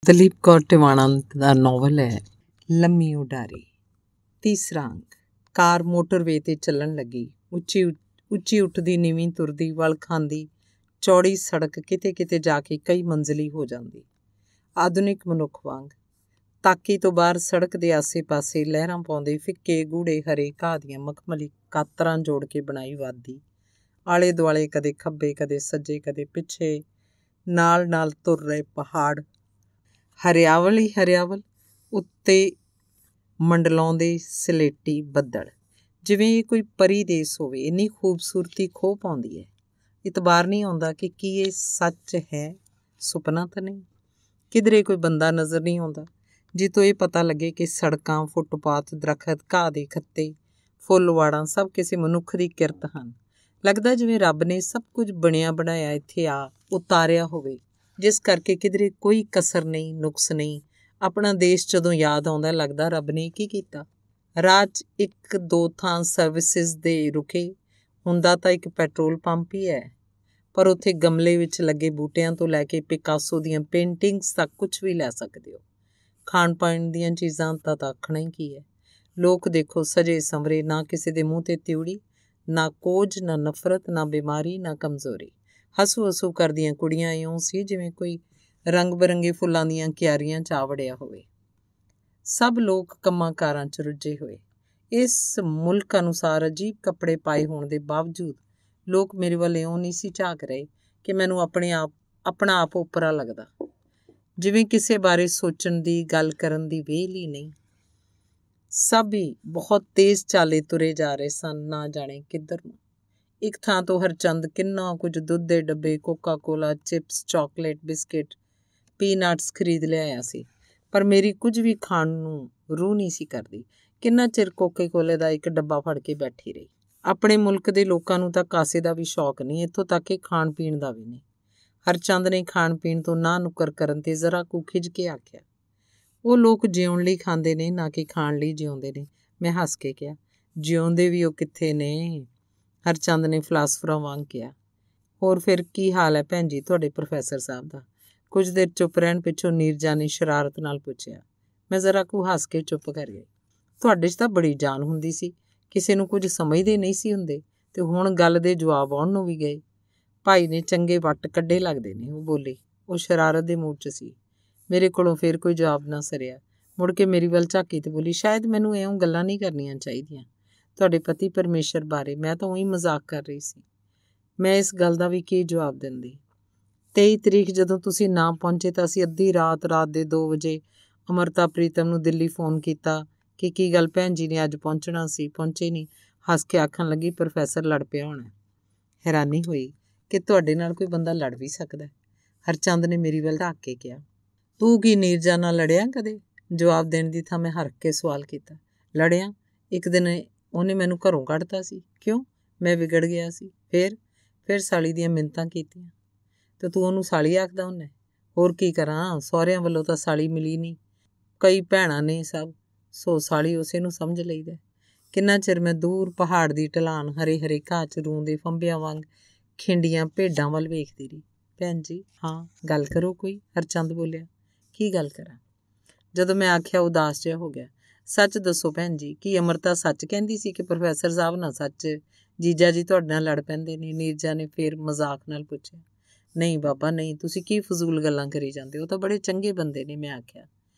ਦਲੀਪ ਕੌਰ ਟਿਵਾਣਾ ਦਾ novel ਹੈ ਲੰਮੀ ਉਡਾਰੀ। ਤੀਸਰਾ ਅੰਕ। ਕਾਰ ਮੋਟਰਵੇ 'ਤੇ ਚੱਲਣ ਲੱਗੀ। ਉੱਚੀ ਉੱਠਦੀ, ਨੀਵੀਂ ਤੁਰਦੀ, ਵੱਲ ਖਾਂਦੀ ਚੌੜੀ ਸੜਕ ਕਿਤੇ ਕਿਤੇ ਜਾ ਕੇ ਕਈ ਮੰਜ਼ਲੀ ਹੋ ਜਾਂਦੀ। ਆਧੁਨਿਕ ਮਨੁੱਖ ਵਾਂਗ ਤਾਕੀ ਤੋਂ ਬਾਹਰ ਸੜਕ ਦੇ ਆਸੇ ਪਾਸੇ ਲਹਿਰਾਂ ਪਾਉਂਦੇ ਫਿੱਕੇ ਗੂੜੇ ਹਰੇ ਘਾਹ ਦੀਆਂ ਮਖਮਲੀ ਕਾਤਰਾਂ ਜੋੜ ਕੇ ਬਣਾਈ ਵਾਦੀ। ਆਲੇ ਦੁਆਲੇ ਕਦੇ ਖੱਬੇ ਕਦੇ ਸੱਜੇ ਕਦੇ ਪਿੱਛੇ ਨਾਲ ਨਾਲ ਤੁਰ ਰਹੇ ਪਹਾੜ, ਹਰਿਆਵਲ ਹੀ ਹਰਿਆਵਲ, ਉੱਤੇ ਮੰਡਲਾਉਂਦੇ ਸਲੇਟੀ ਬੱਦਲ, ਜਿਵੇਂ ਇਹ ਕੋਈ ਪਰੀ ਦੇਸ ਹੋਵੇ। ਇੰਨੀ ਖੂਬਸੂਰਤੀ ਖੋਹ ਪਾਉਂਦੀ ਹੈ, ਇਤਬਾਰ ਨਹੀਂ ਆਉਂਦਾ ਕਿ ਕੀ ਇਹ ਸੱਚ ਹੈ, ਸੁਪਨਾ ਤਾਂ ਨਹੀਂ। ਕਿਧਰੇ ਕੋਈ ਬੰਦਾ ਨਜ਼ਰ ਨਹੀਂ ਆਉਂਦਾ ਜਿੱਥੋਂ ਇਹ ਪਤਾ ਲੱਗੇ ਕਿ ਸੜਕਾਂ, ਫੁੱਟਪਾਥ, ਦਰੱਖਤ, ਘਾਹ ਦੇ ਖੱਤੇ, ਫੁੱਲ ਵਾੜਾਂ ਸਭ ਕਿਸੇ ਮਨੁੱਖ ਦੀ ਕਿਰਤ ਹਨ। ਲੱਗਦਾ ਜਿਵੇਂ ਰੱਬ ਨੇ ਸਭ ਕੁਝ ਬਣਿਆ ਬਣਾਇਆ ਇੱਥੇ ਆ ਉਤਾਰਿਆ ਹੋਵੇ, ਜਿਸ ਕਰਕੇ ਕਿਧਰੇ ਕੋਈ ਕਸਰ ਨਹੀਂ, ਨੁਕਸ ਨਹੀਂ। ਆਪਣਾ ਦੇਸ਼ ਜਦੋਂ ਯਾਦ ਆਉਂਦਾ ਲੱਗਦਾ ਰੱਬ ਨੇ ਕੀ ਕੀਤਾ। ਰਾਹ 'ਚ ਇੱਕ ਦੋ ਥਾਂ ਸਰਵਿਸਿਜ਼ ਦੇ ਰੁਕੇ, ਹੁੰਦਾ ਤਾਂ ਇੱਕ ਪੈਟਰੋਲ ਪੰਪ ਹੀ ਹੈ, ਪਰ ਉੱਥੇ ਗਮਲੇ ਵਿੱਚ ਲੱਗੇ ਬੂਟਿਆਂ ਤੋਂ ਲੈ ਕੇ ਪਿਕਾਸੋ ਦੀਆਂ ਪੇਂਟਿੰਗਸ ਤੱਕ ਕੁਝ ਵੀ ਲੈ ਸਕਦੇ ਹੋ। ਖਾਣ ਪਾਣ ਦੀਆਂ ਚੀਜ਼ਾਂ ਤਾਂ ਆਖਣਾ ਹੀ ਕੀ ਹੈ। ਲੋਕ ਦੇਖੋ ਸਜੇ ਸੰਵਰੇ, ਨਾ ਕਿਸੇ ਦੇ ਮੂੰਹ 'ਤੇ ਤਿਉੜੀ, ਨਾ ਕੋਝ, ਨਾ ਨਫ਼ਰਤ, ਨਾ ਬਿਮਾਰੀ, ਨਾ ਕਮਜ਼ੋਰੀ। ਹਸੂ ਹਸੂ ਕਰਦੀਆਂ ਕੁੜੀਆਂ ਇਉਂ ਸੀ ਜਿਵੇਂ ਕੋਈ ਰੰਗ ਬਿਰੰਗੇ ਫੁੱਲਾਂ ਦੀਆਂ ਕਿਆਰੀਆਂ 'ਚ ਆ ਵੜਿਆ ਹੋਵੇ। ਸਭ ਲੋਕ ਕੰਮਾਂ ਕਾਰਾਂ 'ਚ ਰੁੱਝੇ ਹੋਏ। ਇਸ ਮੁਲਕ ਅਨੁਸਾਰ ਅਜੀਬ ਕੱਪੜੇ ਪਾਏ ਹੋਣ ਦੇ ਬਾਵਜੂਦ ਲੋਕ ਮੇਰੇ ਵੱਲ ਇਉਂ ਨਹੀਂ ਸੀ ਝਾਕ ਰਹੇ ਕਿ ਮੈਨੂੰ ਆਪਣਾ ਆਪ ਓਪਰਾ ਲੱਗਦਾ, ਜਿਵੇਂ ਕਿਸੇ ਬਾਰੇ ਸੋਚਣ ਦੀ, ਗੱਲ ਕਰਨ ਦੀ ਵਿਹਲ ਹੀ ਨਹੀਂ। ਸਭ ਹੀ ਬਹੁਤ ਤੇਜ਼ ਚਾਲੇ ਤੁਰੇ ਜਾ ਰਹੇ ਸਨ, ਨਾ ਜਾਣੇ ਕਿੱਧਰ ਨੂੰ। ਇੱਕ ਥਾਂ ਤੋਂ ਹਰਚੰਦ ਕਿੰਨਾ ਕੁਝ ਦੁੱਧ ਦੇ ਡੱਬੇ, ਕੋਕਾ ਕੋਲਾ, ਚਿਪਸ, ਚਾਕਲੇਟ, ਬਿਸਕਿਟ, ਪੀਨਟਸ ਖਰੀਦ ਲਿਆਇਆ ਸੀ, ਪਰ ਮੇਰੀ ਕੁਝ ਵੀ ਖਾਣ ਨੂੰ ਰੂਹ ਨਹੀਂ ਸੀ ਕਰਦੀ। ਕਿੰਨਾ ਚਿਰ ਕੋਕੇ ਕੋਲੇ ਦਾ ਇੱਕ ਡੱਬਾ ਫੜ ਕੇ ਬੈਠੀ ਰਹੀ। ਆਪਣੇ ਮੁਲਕ ਦੇ ਲੋਕਾਂ ਨੂੰ ਤਾਂ ਕਾਸੇ ਦਾ ਵੀ ਸ਼ੌਕ ਨਹੀਂ, ਇੱਥੋਂ ਤੱਕ ਕਿ ਖਾਣ ਪੀਣ ਦਾ ਵੀ ਨਹੀਂ। ਹਰਚੰਦ ਨੇ ਖਾਣ ਪੀਣ ਤੋਂ ਨਾ ਨੁੱਕਰ ਕਰਨ 'ਤੇ ਜ਼ਰਾ ਕੁ ਖਿਝ ਕੇ ਆਖਿਆ, ਉਹ ਲੋਕ ਜਿਉਣ ਲਈ ਖਾਂਦੇ ਨੇ, ਨਾ ਕਿ ਖਾਣ ਲਈ ਜਿਉਂਦੇ ਨੇ। ਮੈਂ ਹੱਸ ਕੇ ਕਿਹਾ, ਜਿਉਂਦੇ ਵੀ ਉਹ ਕਿੱਥੇ ਨੇ। ਹਰਚੰਦ ਨੇ ਫਿਲਾਸਫਰਾਂ ਵਾਂਗ ਕਿਹਾ, ਹੋਰ ਫਿਰ ਕੀ ਹਾਲ ਹੈ ਭੈਣ ਜੀ ਤੁਹਾਡੇ ਪ੍ਰੋਫੈਸਰ ਸਾਹਿਬ ਦਾ? ਕੁਝ ਦੇਰ ਚੁੱਪ ਰਹਿਣ ਪਿੱਛੋਂ ਨੀਰਜਾ ਨੇ ਸ਼ਰਾਰਤ ਨਾਲ ਪੁੱਛਿਆ। ਮੈਂ ਜ਼ਰਾ ਕੁ ਹੱਸ ਕੇ ਚੁੱਪ ਕਰ ਗਈ। ਤੁਹਾਡੇ 'ਚ ਤਾਂ ਬੜੀ ਜਾਨ ਹੁੰਦੀ ਸੀ, ਕਿਸੇ ਨੂੰ ਕੁਝ ਸਮਝਦੇ ਨਹੀਂ ਸੀ ਹੁੰਦੇ, ਤੇ ਹੁਣ ਗੱਲ ਦੇ ਜਵਾਬ ਆਉਣ ਨੂੰ ਵੀ ਗਏ। ਭਾਈ ਨੇ ਚੰਗੇ ਵੱਟ ਕੱਢੇ ਲੱਗਦੇ ਨੇ, ਉਹ ਬੋਲੀ। ਉਹ ਸ਼ਰਾਰਤ ਦੇ ਮੂਡ 'ਚ ਸੀ। ਮੇਰੇ ਕੋਲੋਂ ਫਿਰ ਕੋਈ ਜਵਾਬ ਨਾ ਸਰਿਆ। ਮੁੜ ਕੇ ਮੇਰੀ ਵੱਲ ਝਾਕੀ ਤੇ ਬੋਲੀ, ਸ਼ਾਇਦ ਮੈਨੂੰ ਇਉਂ ਗੱਲਾਂ ਨਹੀਂ ਕਰਨੀਆਂ ਚਾਹੀਦੀਆਂ ਤੁਹਾਡੇ ਪਤੀ ਪਰਮੇਸ਼ਰ ਬਾਰੇ। ਮੈਂ ਤਾਂ ਉਹੀ ਮਜ਼ਾਕ ਕਰ ਰਹੀ ਸੀ। ਮੈਂ ਇਸ ਗੱਲ ਦਾ ਵੀ ਕੀ ਜਵਾਬ ਦਿੰਦੀ। 23 ਤਰੀਕ ਜਦੋਂ ਤੁਸੀਂ ਨਾ ਪਹੁੰਚੇ ਤਾਂ ਅਸੀਂ ਅੱਧੀ ਰਾਤ ਦੇ 2 ਵਜੇ ਅਮਰਤਾ ਪ੍ਰੀਤਮ ਨੂੰ ਦਿੱਲੀ ਫੋਨ ਕੀਤਾ ਕਿ ਕੀ ਗੱਲ ਭੈਣ ਜੀ ਨੇ ਅੱਜ ਪਹੁੰਚਣਾ ਸੀ, ਪਹੁੰਚੇ ਨਹੀਂ। ਹੱਸ ਕੇ ਆਖਣ ਲੱਗੀ, ਪ੍ਰੋਫੈਸਰ ਲੜ ਪਿਆ ਹੋਣਾ। ਹੈਰਾਨੀ ਹੋਈ ਕਿ ਤੁਹਾਡੇ ਨਾਲ ਕੋਈ ਬੰਦਾ ਲੜ ਵੀ ਸਕਦਾ। ਹਰਚੰਦ ਨੇ ਮੇਰੀ ਵੱਲ ਝਾਕ ਕੇ ਕਿਹਾ, ਤੂੰ ਕੀ ਨੀਰਜਾ ਨਾਲ ਲੜਿਆ ਕਦੇ? ਜਵਾਬ ਦੇਣ ਦੀ ਥਾਂ ਮੈਂ ਹਰਕ ਕੇ ਸਵਾਲ ਕੀਤਾ। ਲੜਿਆ? ਇੱਕ ਦਿਨ ਉਹਨੇ ਮੈਨੂੰ ਘਰੋਂ ਕੱਢਤਾ ਸੀ। ਕਿਉਂ? ਮੈਂ ਵਿਗੜ ਗਿਆ ਸੀ। ਫਿਰ ਸਾਲੀ ਦੀਆਂ ਮਿੰਨਤਾਂ ਕੀਤੀਆਂ ਤੇ ਤੂੰ ਉਹਨੂੰ ਸਾਲੀ ਆਖਦਾ ਹੁੰਨਾ? ਹੋਰ ਕੀ ਕਰਾਂ, ਸਹੁਰਿਆਂ ਵੱਲੋਂ ਤਾਂ ਸਾਲੀ ਮਿਲੀ ਨਹੀਂ, ਕਈ ਭੈਣਾਂ ਨੇ ਸਭ, ਸੋ ਸਾਲੀ ਉਸੇ ਨੂੰ ਸਮਝ ਲਈਦਾ। ਕਿੰਨਾ ਚਿਰ ਮੈਂ ਦੂਰ ਪਹਾੜ ਦੀ ਢਲਾਨ, ਹਰੇ ਹਰੇ ਘਾਹ 'ਚ ਰੂੰਦੇ ਫੰਬਿਆਂ ਵਾਂਗ ਖਿੰਡੀਆਂ ਭੇਡਾਂ ਵੱਲ ਵੇਖਦੀ ਰਹੀ। ਭੈਣ ਜੀ? ਹਾਂ, ਗੱਲ ਕਰੋ ਕੋਈ। ਹਰਚੰਦ ਬੋਲਿਆ। ਕੀ ਗੱਲ ਕਰਾਂ? ਜਦੋਂ ਮੈਂ ਆਖਿਆ ਉਦਾਸ ਜਿਹਾ ਹੋ ਗਿਆ। ਸੱਚ ਦੱਸੋ ਭੈਣ ਜੀ, ਕੀ ਅਮਰਤਾ ਸੱਚ ਕਹਿੰਦੀ ਸੀ ਕਿ ਪ੍ਰੋਫੈਸਰ ਸਾਹਿਬ ਨਾਲ ਸੱਚ ਜੀਜਾ ਜੀ ਤੁਹਾਡੇ ਨਾਲ ਲੜ ਪੈਂਦੇ ਨੇ? ਨੀਰਜਾ ਨੇ ਫਿਰ ਮਜ਼ਾਕ ਨਾਲ ਪੁੱਛਿਆ। ਨਹੀਂ ਬਾਬਾ ਨਹੀਂ, ਤੁਸੀਂ ਕੀ ਫਜ਼ੂਲ ਗੱਲਾਂ ਕਰੀ ਜਾਂਦੇ ਹੋ, ਉਹ ਤਾਂ ਬੜੇ ਚੰਗੇ ਬੰਦੇ ਨੇ। ਮੈਂ ਆਖਿਆ,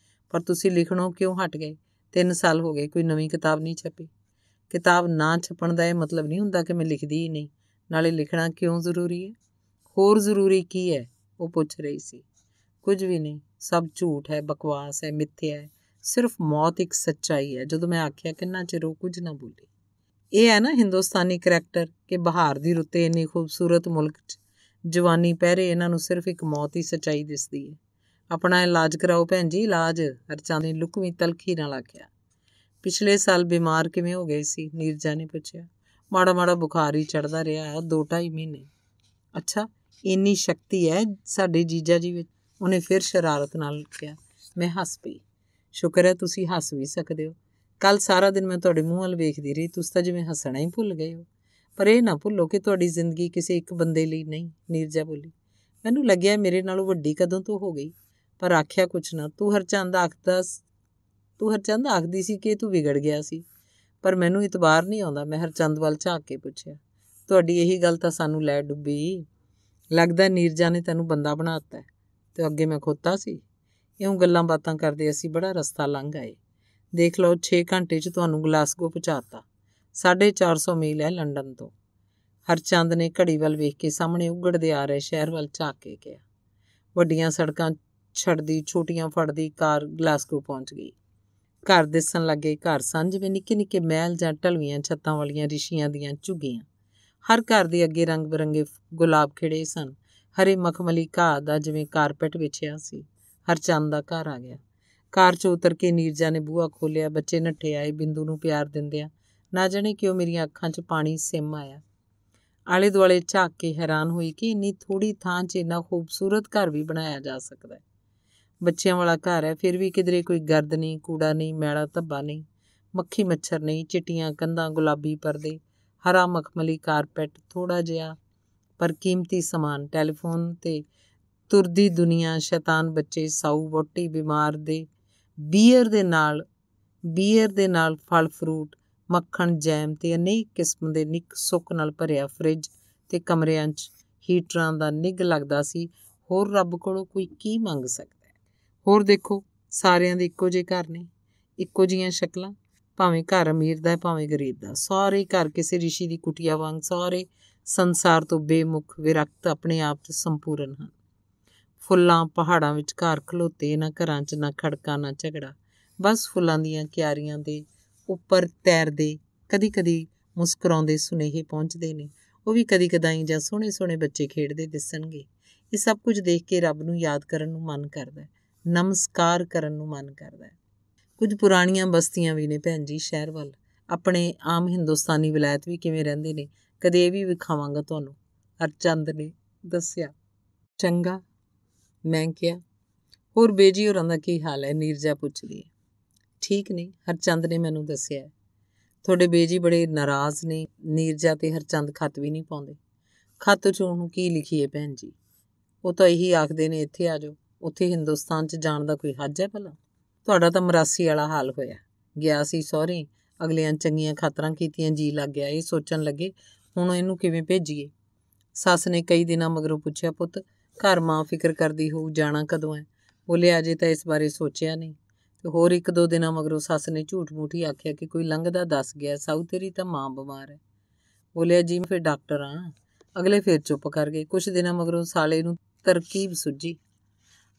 ਪਰ ਤੁਸੀਂ ਲਿਖਣੋਂ ਕਿਉਂ ਹਟ ਗਏ? 3 ਸਾਲ ਹੋ ਗਏ, ਕੋਈ ਨਵੀਂ ਕਿਤਾਬ ਨਹੀਂ ਛਪੀ। ਕਿਤਾਬ ਨਾ ਛਪਣ ਦਾ ਇਹ ਮਤਲਬ ਨਹੀਂ ਹੁੰਦਾ ਕਿ ਮੈਂ ਲਿਖਦੀ ਹੀ ਨਹੀਂ। ਨਾਲੇ ਲਿਖਣਾ ਕਿਉਂ ਜ਼ਰੂਰੀ ਹੈ? ਹੋਰ ਜ਼ਰੂਰੀ ਕੀ ਹੈ? ਉਹ ਪੁੱਛ ਰਹੀ ਸੀ। ਕੁਝ ਵੀ ਨਹੀਂ, ਸਭ ਝੂਠ ਹੈ, ਬਕਵਾਸ ਹੈ, ਮਿੱਥਿਆ ਹੈ। ਸਿਰਫ ਮੌਤ ਇੱਕ ਸੱਚਾਈ ਹੈ। ਜਦੋਂ ਮੈਂ ਆਖਿਆ ਕਿੰਨਾ ਚਿਰ, ਉਹ ਕੁਝ ਨਾ ਬੋਲੀ। ਇਹ ਹੈ ਨਾ ਹਿੰਦੁਸਤਾਨੀ ਕਰੈਕਟਰ ਕਿ ਬਹਾਰ ਦੀ ਰੁੱਤੇ ਇੰਨੀ ਖੂਬਸੂਰਤ ਮੁਲਕ 'ਚ ਜਵਾਨੀ ਪਹਿਰੇ ਇਹਨਾਂ ਨੂੰ ਸਿਰਫ ਇੱਕ ਮੌਤ ਹੀ ਸੱਚਾਈ ਦਿਸਦੀ ਹੈ। ਆਪਣਾ ਇਲਾਜ ਕਰਾਓ ਭੈਣ ਜੀ, ਇਲਾਜ। ਹਰਚੰਦ ਨੇ ਲੁਕਵੀਂ ਤਲਖੀ ਨਾਲ ਆਖਿਆ। ਪਿਛਲੇ ਸਾਲ ਬਿਮਾਰ ਕਿਵੇਂ ਹੋ ਗਏ ਸੀ? ਨੀਰਜਾ ਨੇ ਪੁੱਛਿਆ। ਮਾੜਾ ਮਾੜਾ ਬੁਖਾਰ ਹੀ ਚੜ੍ਹਦਾ ਰਿਹਾ 2-2.5 ਮਹੀਨੇ। ਅੱਛਾ, ਇੰਨੀ ਸ਼ਕਤੀ ਹੈ ਸਾਡੇ ਜੀਜਾ ਜੀ ਵਿੱਚ? ਉਹਨੇ ਫਿਰ ਸ਼ਰਾਰਤ ਨਾਲ ਕਿਹਾ। ਮੈਂ ਹੱਸ ਪਈ। ਸ਼ੁਕਰ ਹੈ ਤੁਸੀਂ ਹੱਸ ਵੀ ਸਕਦੇ ਹੋ। ਕੱਲ੍ਹ ਸਾਰਾ ਦਿਨ ਮੈਂ ਤੁਹਾਡੇ ਮੂੰਹ ਵੱਲ ਵੇਖਦੀ ਰਹੀ, ਤੁਸੀਂ ਤਾਂ ਜਿਵੇਂ ਹੱਸਣਾ ਹੀ ਭੁੱਲ ਗਏ ਹੋ। ਪਰ ਇਹ ਨਾ ਭੁੱਲੋ ਕਿ ਤੁਹਾਡੀ ਜ਼ਿੰਦਗੀ ਕਿਸੇ ਇੱਕ ਬੰਦੇ ਲਈ ਨਹੀਂ। ਨੀਰਜਾ ਬੋਲੀ। ਮੈਨੂੰ ਲੱਗਿਆ ਮੇਰੇ ਨਾਲੋਂ ਵੱਡੀ ਕਦੋਂ ਤੋਂ ਹੋ ਗਈ। ਪਰ ਆਖਿਆ ਕੁਛ ਨਾ। ਤੂੰ ਹਰਚੰਦ ਆਖਦੀ ਸੀ ਕਿ ਤੂੰ ਵਿਗੜ ਗਿਆ ਸੀ, ਪਰ ਮੈਨੂੰ ਇਤਬਾਰ ਨਹੀਂ ਆਉਂਦਾ। ਮੈਂ ਹਰਚੰਦ ਵੱਲ ਝਾਕ ਕੇ ਪੁੱਛਿਆ। ਤੁਹਾਡੀ ਇਹੀ ਗੱਲ ਤਾਂ ਸਾਨੂੰ ਲੈ ਡੁੱਬੀ। ਲੱਗਦਾ ਨੀਰਜਾ ਨੇ ਤੈਨੂੰ ਬੰਦਾ ਬਣਾ ਦਿੱਤਾ ਤੇ ਅੱਗੇ ਮੈਂ ਖੋਤਾ ਸੀ। ਇਉਂ ਗੱਲਾਂ ਬਾਤਾਂ ਕਰਦੇ ਅਸੀਂ ਬੜਾ ਰਸਤਾ ਲੰਘ ਆਏ। ਦੇਖ ਲਓ 6 ਘੰਟੇ 'ਚ ਤੁਹਾਨੂੰ ਗਲਾਸਗੋ ਪਹੁੰਚਾਤਾ। 450 ਮੀਲ ਹੈ ਲੰਡਨ ਤੋਂ। ਹਰਚੰਦ ਨੇ ਘੜੀ ਵੱਲ ਵੇਖ ਕੇ ਸਾਹਮਣੇ ਉਘੜਦੇ ਆ ਰਹੇ ਸ਼ਹਿਰ ਵੱਲ ਝਾਕ ਕੇ ਕਿਹਾ। ਵੱਡੀਆਂ ਸੜਕਾਂ ਛੱਡਦੀ, ਛੋਟੀਆਂ ਫੜਦੀ ਕਾਰ ਗਲਾਸਗੋ ਪਹੁੰਚ ਗਈ। ਘਰ ਦਿਸਣ ਲੱਗੇ। ਘਰ ਸਨ ਜਿਵੇਂ ਨਿੱਕੇ ਨਿੱਕੇ ਮਹਿਲ ਜਾਂ ਢਲਵੀਆਂ ਛੱਤਾਂ ਵਾਲੀਆਂ ਰਿਸ਼ੀਆਂ ਦੀਆਂ ਝੁੱਗੀਆਂ। ਹਰ ਘਰ ਦੇ ਅੱਗੇ ਰੰਗ ਬਿਰੰਗੇ ਗੁਲਾਬ ਖਿੜੇ ਸਨ। ਹਰੇ ਮਖਮਲੀ ਘਾਹ ਦਾ ਜਿਵੇਂ ਕਾਰਪੈਟ ਵਿਛਿਆ ਸੀ। ਹਰਚੰਦ ਦਾ ਘਰ ਆ ਗਿਆ। ਕਾਰ 'ਚੋਂ ਉਤਰ ਕੇ ਨੀਰਜਾ ਨੇ ਬੂਹਾ ਖੋਲ੍ਹਿਆ। ਬੱਚੇ ਨੱਠੇ ਆਏ। ਬਿੰਦੂ ਨੂੰ ਪਿਆਰ ਦਿੰਦਿਆਂ ਨਾ ਜਾਣੇ ਕਿਉਂ ਮੇਰੀਆਂ ਅੱਖਾਂ 'ਚ ਪਾਣੀ ਸਿਮ ਆਇਆ। ਆਲੇ ਦੁਆਲੇ ਝਾਕ ਕੇ ਹੈਰਾਨ ਹੋਈ ਕਿ ਇੰਨੀ ਥੋੜ੍ਹੀ ਥਾਂ 'ਚ ਇੰਨਾ ਖੂਬਸੂਰਤ ਘਰ ਵੀ ਬਣਾਇਆ ਜਾ ਸਕਦਾ ਹੈ। ਬੱਚਿਆਂ ਵਾਲਾ ਘਰ ਹੈ, ਫਿਰ ਵੀ ਕਿਧਰੇ ਕੋਈ ਗਰਦ ਨਹੀਂ, ਕੂੜਾ ਨਹੀਂ, ਮੈਲਾ ਧੱਬਾ ਨਹੀਂ, ਮੱਖੀ ਮੱਛਰ ਨਹੀਂ। ਚਿੱਟੀਆਂ ਕੰਧਾਂ, ਗੁਲਾਬੀ ਪਰਦੇ, ਹਰਾ ਮਖਮਲੀ ਕਾਰਪੈਟ, ਥੋੜ੍ਹਾ ਜਿਹਾ ਪਰ ਕੀਮਤੀ ਸਮਾਨ, ਟੈਲੀਫੋਨ ਤੇ ਤੁਰਦੀ ਦੁਨੀਆ, ਸ਼ੈਤਾਨ ਬੱਚੇ, ਸਾਊ ਵਹੁਟੀ, ਬਿਮਾਰ ਦੇ ਬੀਅਰ ਦੇ ਨਾਲ ਫਲ ਫਰੂਟ, ਮੱਖਣ, ਜੈਮ ਤੇ ਅਨੇਕ ਕਿਸਮ ਦੇ ਨਿੱਕ ਸੁੱਕ ਨਾਲ ਭਰਿਆ ਫਰਿੱਜ ਤੇ ਕਮਰਿਆਂ 'ਚ ਹੀਟਰਾਂ ਦਾ ਨਿੱਘ ਲੱਗਦਾ ਸੀ। ਹੋਰ ਰੱਬ ਕੋਲੋਂ ਕੋਈ ਕੀ ਮੰਗ ਸਕਦਾ ਹੈ? ਹੋਰ ਦੇਖੋ, ਸਾਰਿਆਂ ਦੇ ਇੱਕੋ ਜਿਹੇ ਘਰ ਨੇ, ਇੱਕੋ ਜਿਹੀਆਂ ਸ਼ਕਲਾਂ। ਭਾਵੇਂ ਘਰ ਅਮੀਰ ਦਾ ਭਾਵੇਂ ਗਰੀਬ ਦਾ, ਸਾਰੇ ਘਰ ਕਿਸੇ ਰਿਸ਼ੀ ਦੀ ਕੁਟੀਆ ਵਾਂਗ ਸਾਰੇ ਸੰਸਾਰ ਤੋਂ ਬੇਮੁਖ, ਵਿਰਕਤ, ਆਪਣੇ ਆਪ 'ਚ ਸੰਪੂਰਨ ਹਨ। ਫੁੱਲਾਂ ਪਹਾੜਾਂ ਵਿਚਕਾਰ ਖਲੋਤੇ। ਇਹਨਾਂ ਘਰਾਂ 'ਚ ਨਾ ਖੜਕਾ ਨਾ ਝਗੜਾ, ਬਸ ਫੁੱਲਾਂ ਦੀਆਂ ਕਿਆਰੀਆਂ ਦੇ ਉੱਪਰ ਤੈਰਦੇ, ਕਦੀ ਕਦੀ ਮੁਸਕਰਾਉਂਦੇ ਸੁਨੇਹੇ ਪਹੁੰਚਦੇ ਨੇ। ਉਹ ਵੀ ਕਦੀ ਕਦਾਈ ਜਾਂ ਸੋਹਣੇ ਸੋਹਣੇ ਬੱਚੇ ਖੇਡਦੇ ਦਿਸਣਗੇ। ਇਹ ਸਭ ਕੁਝ ਦੇਖ ਕੇ ਰੱਬ ਨੂੰ ਯਾਦ ਕਰਨ ਨੂੰ ਮਨ ਕਰਦਾ, ਨਮਸਕਾਰ ਕਰਨ ਨੂੰ ਮਨ ਕਰਦਾ। ਕੁਝ ਪੁਰਾਣੀਆਂ ਬਸਤੀਆਂ ਵੀ ਨੇ ਭੈਣ ਜੀ ਸ਼ਹਿਰ ਵੱਲ। ਆਪਣੇ ਆਮ ਹਿੰਦੁਸਤਾਨੀ ਵਿਲਾਇਤ ਵੀ ਕਿਵੇਂ ਰਹਿੰਦੇ ਨੇ, ਕਦੇ ਇਹ ਵੀ ਵਿਖਾਵਾਂਗਾ ਤੁਹਾਨੂੰ, ਹਰਚੰਦ ਨੇ ਦੱਸਿਆ। ਚੰਗਾ, ਮੈਂ ਕਿਹਾ। ਹੋਰ ਬੇਜੀ ਹੋਰਾਂ ਦਾ ਕੀ ਹਾਲ ਹੈ? ਨੀਰਜਾ ਪੁੱਛਦੀ ਹੈ। ਠੀਕ ਨੇ, ਹਰਚੰਦ ਨੇ ਮੈਨੂੰ ਦੱਸਿਆ। ਤੁਹਾਡੇ ਬੇਜੀ ਬੜੇ ਨਾਰਾਜ਼ ਨੇ। ਨੀਰਜਾ ਤੇ ਹਰਚੰਦ ਖੱਤ ਵੀ ਨਹੀਂ ਪਾਉਂਦੇ। ਖੱਤ 'ਚ ਉਹਨੂੰ ਕੀ ਲਿਖੀਏ ਭੈਣ ਜੀ? ਉਹ ਤਾਂ ਇਹੀ ਆਖਦੇ ਨੇ ਇੱਥੇ ਆ ਜਾਓ। ਉੱਥੇ ਹਿੰਦੁਸਤਾਨ 'ਚ ਜਾਣ ਦਾ ਕੋਈ ਹੱਜ ਹੈ ਭਲਾ? ਤੁਹਾਡਾ ਤਾਂ ਮਰਾਸੀ ਵਾਲਾ ਹਾਲ ਹੋਇਆ। ਗਿਆ ਸੀ ਸਹੁਰੇ, ਅਗਲਿਆਂ ਚੰਗੀਆਂ ਖਾਤਰਾਂ ਕੀਤੀਆਂ, ਜੀ ਲੱਗ ਗਿਆ। ਇਹ ਸੋਚਣ ਲੱਗੇ ਹੁਣ ਇਹਨੂੰ ਕਿਵੇਂ ਭੇਜੀਏ। ਸੱਸ ਨੇ ਕਈ ਦਿਨਾਂ ਮਗਰੋਂ ਪੁੱਛਿਆ, ਪੁੱਤ ਘਰ ਮਾਂ ਫਿਕਰ ਕਰਦੀ ਹੋਊ, ਜਾਣਾ ਕਦੋਂ ਹੈ? ਬੋਲਿਆ ਅਜੇ ਤਾਂ ਇਸ ਬਾਰੇ ਸੋਚਿਆ ਨਹੀਂ। ਤੇ ਹੋਰ 1-2 ਦਿਨਾਂ ਮਗਰੋਂ ਸੱਸ ਨੇ ਝੂਠ ਮੂਠ ਹੀ ਆਖਿਆ ਕਿ ਕੋਈ ਲੰਘਦਾ ਦੱਸ ਗਿਆ, ਸਾਊ ਤੇਰੀ ਤਾਂ ਮਾਂ ਬਿਮਾਰ ਹੈ। ਬੋਲਿਆ ਜੀ ਫਿਰ ਡਾਕਟਰ ਹਾਂ। ਅਗਲੇ ਫਿਰ ਚੁੱਪ ਕਰ ਗਏ। ਕੁਛ ਦਿਨਾਂ ਮਗਰੋਂ ਸਾਲੇ ਨੂੰ ਤਰਕੀਬ ਸੁੱਝੀ।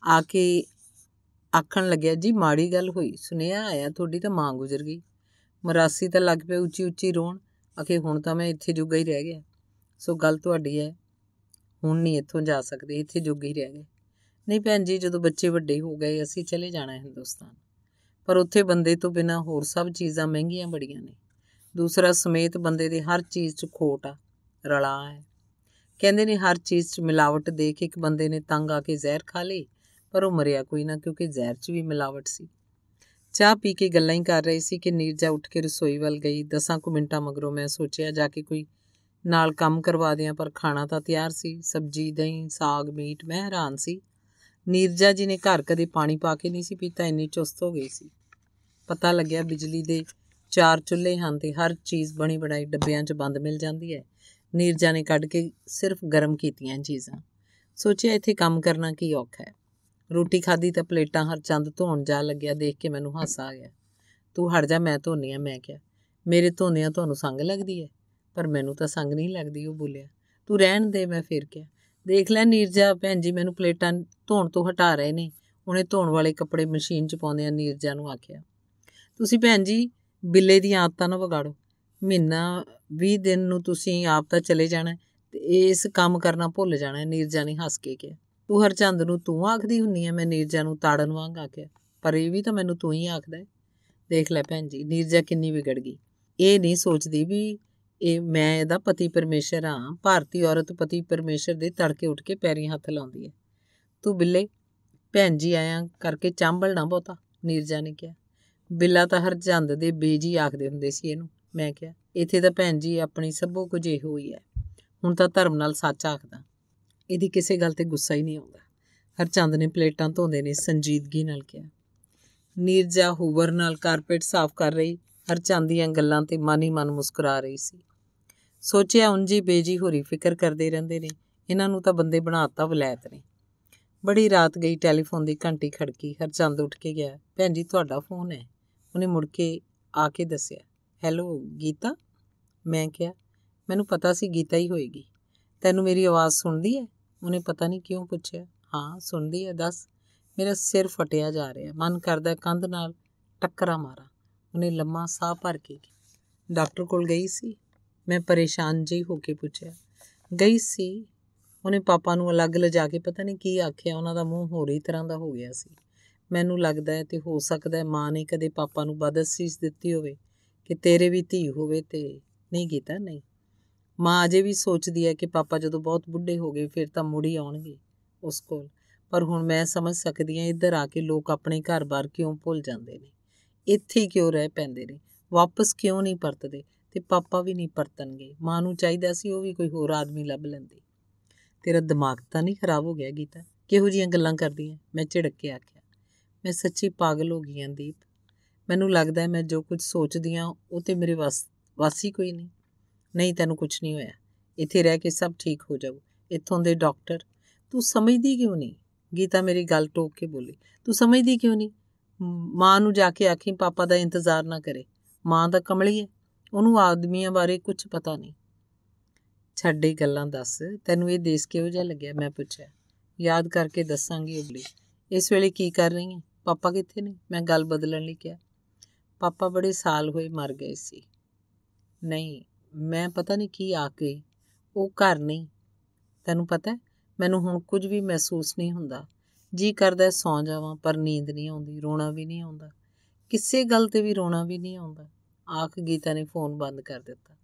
ਆ ਕੇ ਆਖਣ ਲੱਗਿਆ, ਜੀ ਮਾੜੀ ਗੱਲ ਹੋਈ, ਸੁਨੇਹਾ ਆਇਆ ਤੁਹਾਡੀ ਤਾਂ ਮਾਂ ਗੁਜ਼ਰ ਗਈ। ਮਰਾਸੀ ਤਾਂ ਲੱਗ ਪਿਆ ਉੱਚੀ ਉੱਚੀ ਰੋਣ। ਆਖੇ ਹੁਣ ਤਾਂ ਮੈਂ ਇੱਥੇ ਜੋਗਾ ਹੀ ਰਹਿ ਗਿਆ। ਸੋ ਗੱਲ ਤੁਹਾਡੀ ਹੈ, ਹੁਣ ਨਹੀਂ ਇੱਥੋਂ ਜਾ ਸਕਦੇ, ਇੱਥੇ ਜੋਗੇ ਹੀ ਰਹਿ ਗਏ। ਨਹੀਂ ਭੈਣ ਜੀ, ਜਦੋਂ ਬੱਚੇ ਵੱਡੇ ਹੋ ਗਏ ਅਸੀਂ ਚਲੇ ਜਾਣਾ ਹਿੰਦੁਸਤਾਨ, ਪਰ ਉੱਥੇ ਬੰਦੇ ਤੋਂ ਬਿਨਾਂ ਹੋਰ ਸਭ ਚੀਜ਼ਾਂ ਮਹਿੰਗੀਆਂ ਬੜੀਆਂ ਨੇ। ਦੂਸਰਾ ਸਮੇਤ ਬੰਦੇ ਦੇ ਹਰ ਚੀਜ਼ 'ਚ ਖੋਟ ਆ, ਰਲਾ ਹੈ। ਕਹਿੰਦੇ ਨੇ ਹਰ ਚੀਜ਼ 'ਚ ਮਿਲਾਵਟ ਦੇਖ ਇੱਕ ਬੰਦੇ ਨੇ ਤੰਗ ਆ ਕੇ ਜ਼ਹਿਰ ਖਾ ਲਈ, ਪਰ ਉਹ ਮਰਿਆ ਕੋਈ ਨਾ, ਕਿਉਂਕਿ ਜ਼ਹਿਰ 'ਚ ਵੀ ਮਿਲਾਵਟ ਸੀ। ਚਾਹ ਪੀ ਕੇ ਗੱਲਾਂ ਹੀ ਕਰ ਰਹੇ ਸੀ ਕਿ ਨੀਰਜਾ ਉੱਠ ਕੇ ਰਸੋਈ ਵੱਲ ਗਈ। 10 ਕੁ ਮਿੰਟਾਂ ਮਗਰੋਂ ਮੈਂ ਸੋਚਿਆ ਜਾ ਕੇ ਕੋਈ ਨਾਲ ਕੰਮ ਕਰਵਾ ਦਿਆਂ, ਪਰ ਖਾਣਾ ਤਾਂ ਤਿਆਰ ਸੀ, ਸਬਜ਼ੀ, ਦਹੀਂ, ਸਾਗ, ਮੀਟ। ਮੈਂ ਹੈਰਾਨ ਸੀ, ਨੀਰਜਾ ਜੀ ਨੇ ਘਰ ਕਦੇ ਪਾਣੀ ਪਾ ਕੇ ਨਹੀਂ ਸੀ ਪੀਤਾ, ਇੰਨੀ ਚੁਸਤ ਹੋ ਗਈ ਸੀ। ਪਤਾ ਲੱਗਿਆ ਬਿਜਲੀ ਦੇ 4 ਚੁੱਲ੍ਹੇ ਹਨ ਤੇ ਹਰ ਚੀਜ਼ ਬਣੀ ਬਣਾਈ ਡੱਬਿਆਂ 'ਚ ਬੰਦ ਮਿਲ ਜਾਂਦੀ ਹੈ। ਨੀਰਜਾ ਨੇ ਕੱਢ ਕੇ ਸਿਰਫ ਗਰਮ ਕੀਤੀਆਂ ਚੀਜ਼ਾਂ। ਸੋਚਿਆ ਇੱਥੇ ਕੰਮ ਕਰਨਾ ਕੀ ਔਖਾ ਹੈ। ਰੋਟੀ ਖਾਧੀ ਤਾਂ ਪਲੇਟਾਂ ਹਰਚੰਦ ਧੋਣ ਜਾ ਲੱਗਿਆ। ਦੇਖ ਕੇ ਮੈਨੂੰ ਹਾਸਾ ਆ ਗਿਆ। ਤੂੰ ਹਟ ਜਾ, ਮੈਂ ਧੋਨੀ ਹਾਂ। ਮੈਂ ਕਿਹਾ, ਮੇਰੇ ਧੋਂਦਿਆਂ ਤੁਹਾਨੂੰ ਸੰਗ ਲੱਗਦੀ ਹੈ? ਪਰ ਮੈਨੂੰ ਤਾਂ ਸੰਗ ਨਹੀਂ ਲੱਗਦੀ, ਉਹ ਬੋਲਿਆ। ਤੂੰ ਰਹਿਣ ਦੇ, ਮੈਂ ਫਿਰ ਕਿਹਾ। ਦੇਖ ਲੈ ਨੀਰਜਾ ਭੈਣ ਜੀ ਮੈਨੂੰ ਪਲੇਟਾਂ ਧੋਣ ਤੋਂ ਹਟਾ ਰਹੇ ਨੇ। ਉਹਨੇ ਧੋਣ ਵਾਲੇ ਕੱਪੜੇ ਮਸ਼ੀਨ 'ਚ ਪਾਉਂਦਿਆਂ ਨੀਰਜਾ ਨੂੰ ਆਖਿਆ, ਤੁਸੀਂ ਭੈਣ ਜੀ ਬਿੱਲੇ ਦੀਆਂ ਆਦਤਾਂ ਨਾ ਵਿਗਾੜੋ। ਮਹੀਨਾ 20 ਦਿਨ ਨੂੰ ਤੁਸੀਂ ਆਪ ਤਾਂ ਚਲੇ ਜਾਣਾ ਤੇ ਇਸ ਕੰਮ ਕਰਨਾ ਭੁੱਲ ਜਾਣਾ। ਨੀਰਜਾ ਨੇ ਹੱਸ ਕੇ ਕਿਹਾ। ਤੂੰ ਹਰਚੰਦ ਨੂੰ ਤੂੰ ਆਖਦੀ ਹੁੰਨੀ ਆ? ਮੈਂ ਨੀਰਜਾ ਨੂੰ ਤਾੜਨ ਵਾਂਗ ਆਖਿਆ। ਪਰ ਇਹ ਵੀ ਤਾਂ ਮੈਨੂੰ ਤੂੰ ਹੀ ਆਖਦਾ। ਦੇਖ ਲੈ ਭੈਣ ਜੀ, ਨੀਰਜਾ ਕਿੰਨੀ ਵਿਗੜ ਗਈ। ਇਹ ਨਹੀਂ ਸੋਚਦੀ ਵੀ ਮੈਂ ਇਹਦਾ ਪਤੀ ਪਰਮੇਸ਼ਰ ਹਾਂ। ਭਾਰਤੀ ਔਰਤ ਪਤੀ ਪਰਮੇਸ਼ਰ ਦੇ ਤੜਕੇ ਉੱਠ ਕੇ ਪੈਰੀਂ ਹੱਥ ਲਾਉਂਦੀ ਹੈ। ਤੂੰ ਬਿੱਲੇ ਭੈਣ ਜੀ ਆਇਆ ਕਰਕੇ ਚਾਂਬਲ ਨਾ ਬਹੁਤਾ, ਨੀਰਜਾ ਨੇ ਕਿਹਾ। ਬਿੱਲਾ ਤਾਂ ਹਰਚੰਦ ਦੇ ਬੇਜੀ ਆਖਦੇ ਹੁੰਦੇ ਸੀ ਇਹਨੂੰ, ਮੈਂ ਕਿਹਾ। ਇੱਥੇ ਤਾਂ ਭੈਣ ਜੀ ਆਪਣੀ ਸਭੋ ਕੁਝ ਇਹੋ ਹੀ ਹੈ। ਹੁਣ ਤਾਂ ਧਰਮ ਨਾਲ ਸੱਚ ਆਖਦਾ, ਇਹਦੀ ਕਿਸੇ ਗੱਲ 'ਤੇ ਗੁੱਸਾ ਹੀ ਨਹੀਂ ਆਉਂਦਾ। ਹਰਚੰਦ ਨੇ ਪਲੇਟਾਂ ਧੋਂਦੇ ਨੇ ਸੰਜੀਦਗੀ ਨਾਲ ਕਿਹਾ। ਨੀਰਜਾ ਹੂਵਰ ਨਾਲ ਕਾਰਪੇਟ ਸਾਫ਼ ਕਰ ਰਹੀ ਹਰਚੰਦ ਦੀਆਂ ਗੱਲਾਂ ਤੇ ਮਨ ਹੀ ਮਨ ਮੁਸਕਰਾ ਰਹੀ ਸੀ। ਸੋਚਿਆ ਉਂਝ ਹੀ ਬੇਜੀ ਹੋਰੀ ਫਿਕਰ ਕਰਦੇ ਰਹਿੰਦੇ ਨੇ, ਇਹਨਾਂ ਨੂੰ ਤਾਂ ਬੰਦੇ ਬਣਾਤਾ ਵਲੈਤ ਨੇ। ਬੜੀ ਰਾਤ ਗਈ, ਟੈਲੀਫੋਨ ਦੀ ਘੰਟੀ ਖੜਕੀ। ਹਰਚੰਦ ਉੱਠ ਕੇ ਗਿਆ। ਭੈਣ ਜੀ ਤੁਹਾਡਾ ਫੋਨ ਹੈ। ਉਹਨੇ ਮੁੜ ਕੇ ਆ ਕੇ ਦੱਸਿਆ। ਹੈਲੋ ਗੀਤਾ? ਮੈਂ ਕਿਹਾ ਮੈਨੂੰ ਪਤਾ ਸੀ ਗੀਤਾ ਹੀ ਹੋਏਗੀ। ਤੈਨੂੰ ਮੇਰੀ ਆਵਾਜ਼ ਸੁਣਦੀ ਹੈ? ਉਹਨੇ ਪਤਾ ਨਹੀਂ ਕਿਉਂ ਪੁੱਛਿਆ। ਹਾਂ ਸੁਣਦੀ ਹੈ, ਦੱਸ। ਮੇਰਾ ਸਿਰ ਫਟਿਆ ਜਾ ਰਿਹਾ, ਮਨ ਕਰਦਾ ਕੰਧ ਨਾਲ ਟੱਕਰਾਂ ਮਾਰਾਂ। ਉਹਨੇ ਲੰਮਾ ਸਾਹ ਭਰ ਕੇ ਡਾਕਟਰ ਕੋਲ ਗਈ ਸੀ? ਮੈਂ ਪਰੇਸ਼ਾਨ ਜਿਹੀ ਹੋ ਕੇ ਪੁੱਛਿਆ। ਗਈ ਸੀ। ਉਹਨੇ ਪਾਪਾ ਨੂੰ ਅਲੱਗ ਲਿਜਾ ਕੇ ਪਤਾ ਨਹੀਂ ਕੀ ਆਖਿਆ। ਉਹਨਾਂ ਦਾ ਮੂੰਹ ਹੋਰ ਹੀ ਤਰ੍ਹਾਂ ਦਾ ਹੋ ਗਿਆ ਸੀ। ਮੈਨੂੰ ਲੱਗਦਾ ਹੈ ਤੇ ਹੋ ਸਕਦਾ ਮਾਂ ਨੇ ਕਦੇ ਪਾਪਾ ਨੂੰ ਬਦਅਸੀਸ ਦਿੱਤੀ ਹੋਵੇ ਕਿ ਤੇਰੇ ਵੀ ਧੀ ਹੋਵੇ ਤੇ ਨਹੀਂ ਕੀਤਾ। ਨਹੀਂ, ਮਾਂ ਅਜੇ ਵੀ ਸੋਚਦੀ ਹੈ ਕਿ ਪਾਪਾ ਜਦੋਂ ਬਹੁਤ ਬੁੱਢੇ ਹੋ ਗਏ ਫਿਰ ਤਾਂ ਮੁੜ ਹੀ ਆਉਣਗੇ ਉਸ ਕੋਲ। ਪਰ ਹੁਣ ਮੈਂ ਸਮਝ ਸਕਦੀ ਹਾਂ ਇੱਧਰ ਆ ਕੇ ਲੋਕ ਆਪਣੇ ਘਰ-ਬਾਰ ਕਿਉਂ ਭੁੱਲ ਜਾਂਦੇ ਨੇ, ਇੱਥੇ ਹੀ ਕਿਉਂ ਰਹਿ ਪੈਂਦੇ ਨੇ, ਵਾਪਸ ਕਿਉਂ ਨਹੀਂ ਪਰਤਦੇ ਤੇ ਪਾਪਾ ਵੀ ਨਹੀਂ ਪਰਤਣਗੇ। ਮਾਂ ਨੂੰ ਚਾਹੀਦਾ ਸੀ ਉਹ ਵੀ ਕੋਈ ਹੋਰ ਆਦਮੀ ਲੱਭ ਲੈਂਦੀ। ਤੇਰਾ ਦਿਮਾਗ ਤਾਂ ਨਹੀਂ ਖਰਾਬ ਹੋ ਗਿਆ ਗੀਤਾ? ਕਿਹੋ ਜਿਹੀਆਂ ਗੱਲਾਂ ਕਰਦੀ ਹੈ? ਮੈਂ ਝਿੜਕ ਕੇ ਆਖਿਆ। ਮੈਂ ਸੱਚੀ ਪਾਗਲ ਹੋ ਗਈ ਹਾਂ ਦੀਪ। ਮੈਨੂੰ ਲੱਗਦਾ ਮੈਂ ਜੋ ਕੁਝ ਸੋਚਦੀ ਹਾਂ ਉਹ ਤੇ ਮੇਰੇ ਵੱਸ ਹੀ ਕੋਈ ਨਹੀਂ। ਨਹੀਂ ਤੈਨੂੰ ਕੁਝ ਨਹੀਂ ਹੋਇਆ, ਇੱਥੇ ਰਹਿ ਕੇ ਸਭ ਠੀਕ ਹੋ ਜਾਊ। ਇੱਥੋਂ ਦੇ ਡਾਕਟਰ। ਤੂੰ ਸਮਝਦੀ ਕਿਉਂ ਨਹੀਂ? ਗੀਤਾ ਮੇਰੀ ਗੱਲ ਟੋਕ ਕੇ ਬੋਲੀ। ਤੂੰ ਸਮਝਦੀ ਕਿਉਂ ਨਹੀਂ? ਮਾਂ ਨੂੰ ਜਾ ਕੇ ਆਖੀ ਪਾਪਾ ਦਾ ਇੰਤਜ਼ਾਰ ਨਾ ਕਰੇ। ਮਾਂ ਤਾਂ ਕਮਲੀ ਹੈ, ਉਹਨੂੰ ਆਦਮੀਆਂ ਬਾਰੇ ਕੁਝ ਪਤਾ ਨਹੀਂ। ਛੱਡ ਇਹ ਗੱਲਾਂ, ਦੱਸ ਤੈਨੂੰ ਇਹ ਦੇਸ਼ ਕਿਹੋ ਜਿਹਾ ਲੱਗਿਆ? ਮੈਂ ਪੁੱਛਿਆ। ਯਾਦ ਕਰਕੇ ਦੱਸਾਂਗੀ ਉਬਲੀ। ਇਸ ਵੇਲੇ ਕੀ ਕਰ ਰਹੀ ਹੈ? ਪਾਪਾ ਕਿੱਥੇ ਨੇ? ਮੈਂ ਗੱਲ ਬਦਲਣ ਲਈ ਕਿਹਾ। ਪਾਪਾ ਬੜੇ ਸਾਲ ਹੋਏ ਮਰ ਗਏ ਸੀ। ਨਹੀਂ, ਮੈਂ ਪਤਾ ਨਹੀਂ ਕੀ ਆ ਗਈ। ਉਹ ਘਰ ਨਹੀਂ। ਤੈਨੂੰ ਪਤਾ ਮੈਨੂੰ ਹੁਣ ਕੁਝ ਵੀ ਮਹਿਸੂਸ ਨਹੀਂ ਹੁੰਦਾ। ਜੀ ਕਰਦਾ ਸੌਂ ਜਾਵਾਂ ਪਰ ਨੀਂਦ ਨਹੀਂ ਆਉਂਦੀ, ਰੋਣਾ ਵੀ ਨਹੀਂ ਆਉਂਦਾ, ਕਿਸੇ ਗੱਲ ਤੇ ਵੀ ਰੋਣਾ ਵੀ ਨਹੀਂ ਆਉਂਦਾ। ਆਖ ਗੀਤਾ ਨੇ ਫੋਨ ਬੰਦ ਕਰ ਦਿੱਤਾ।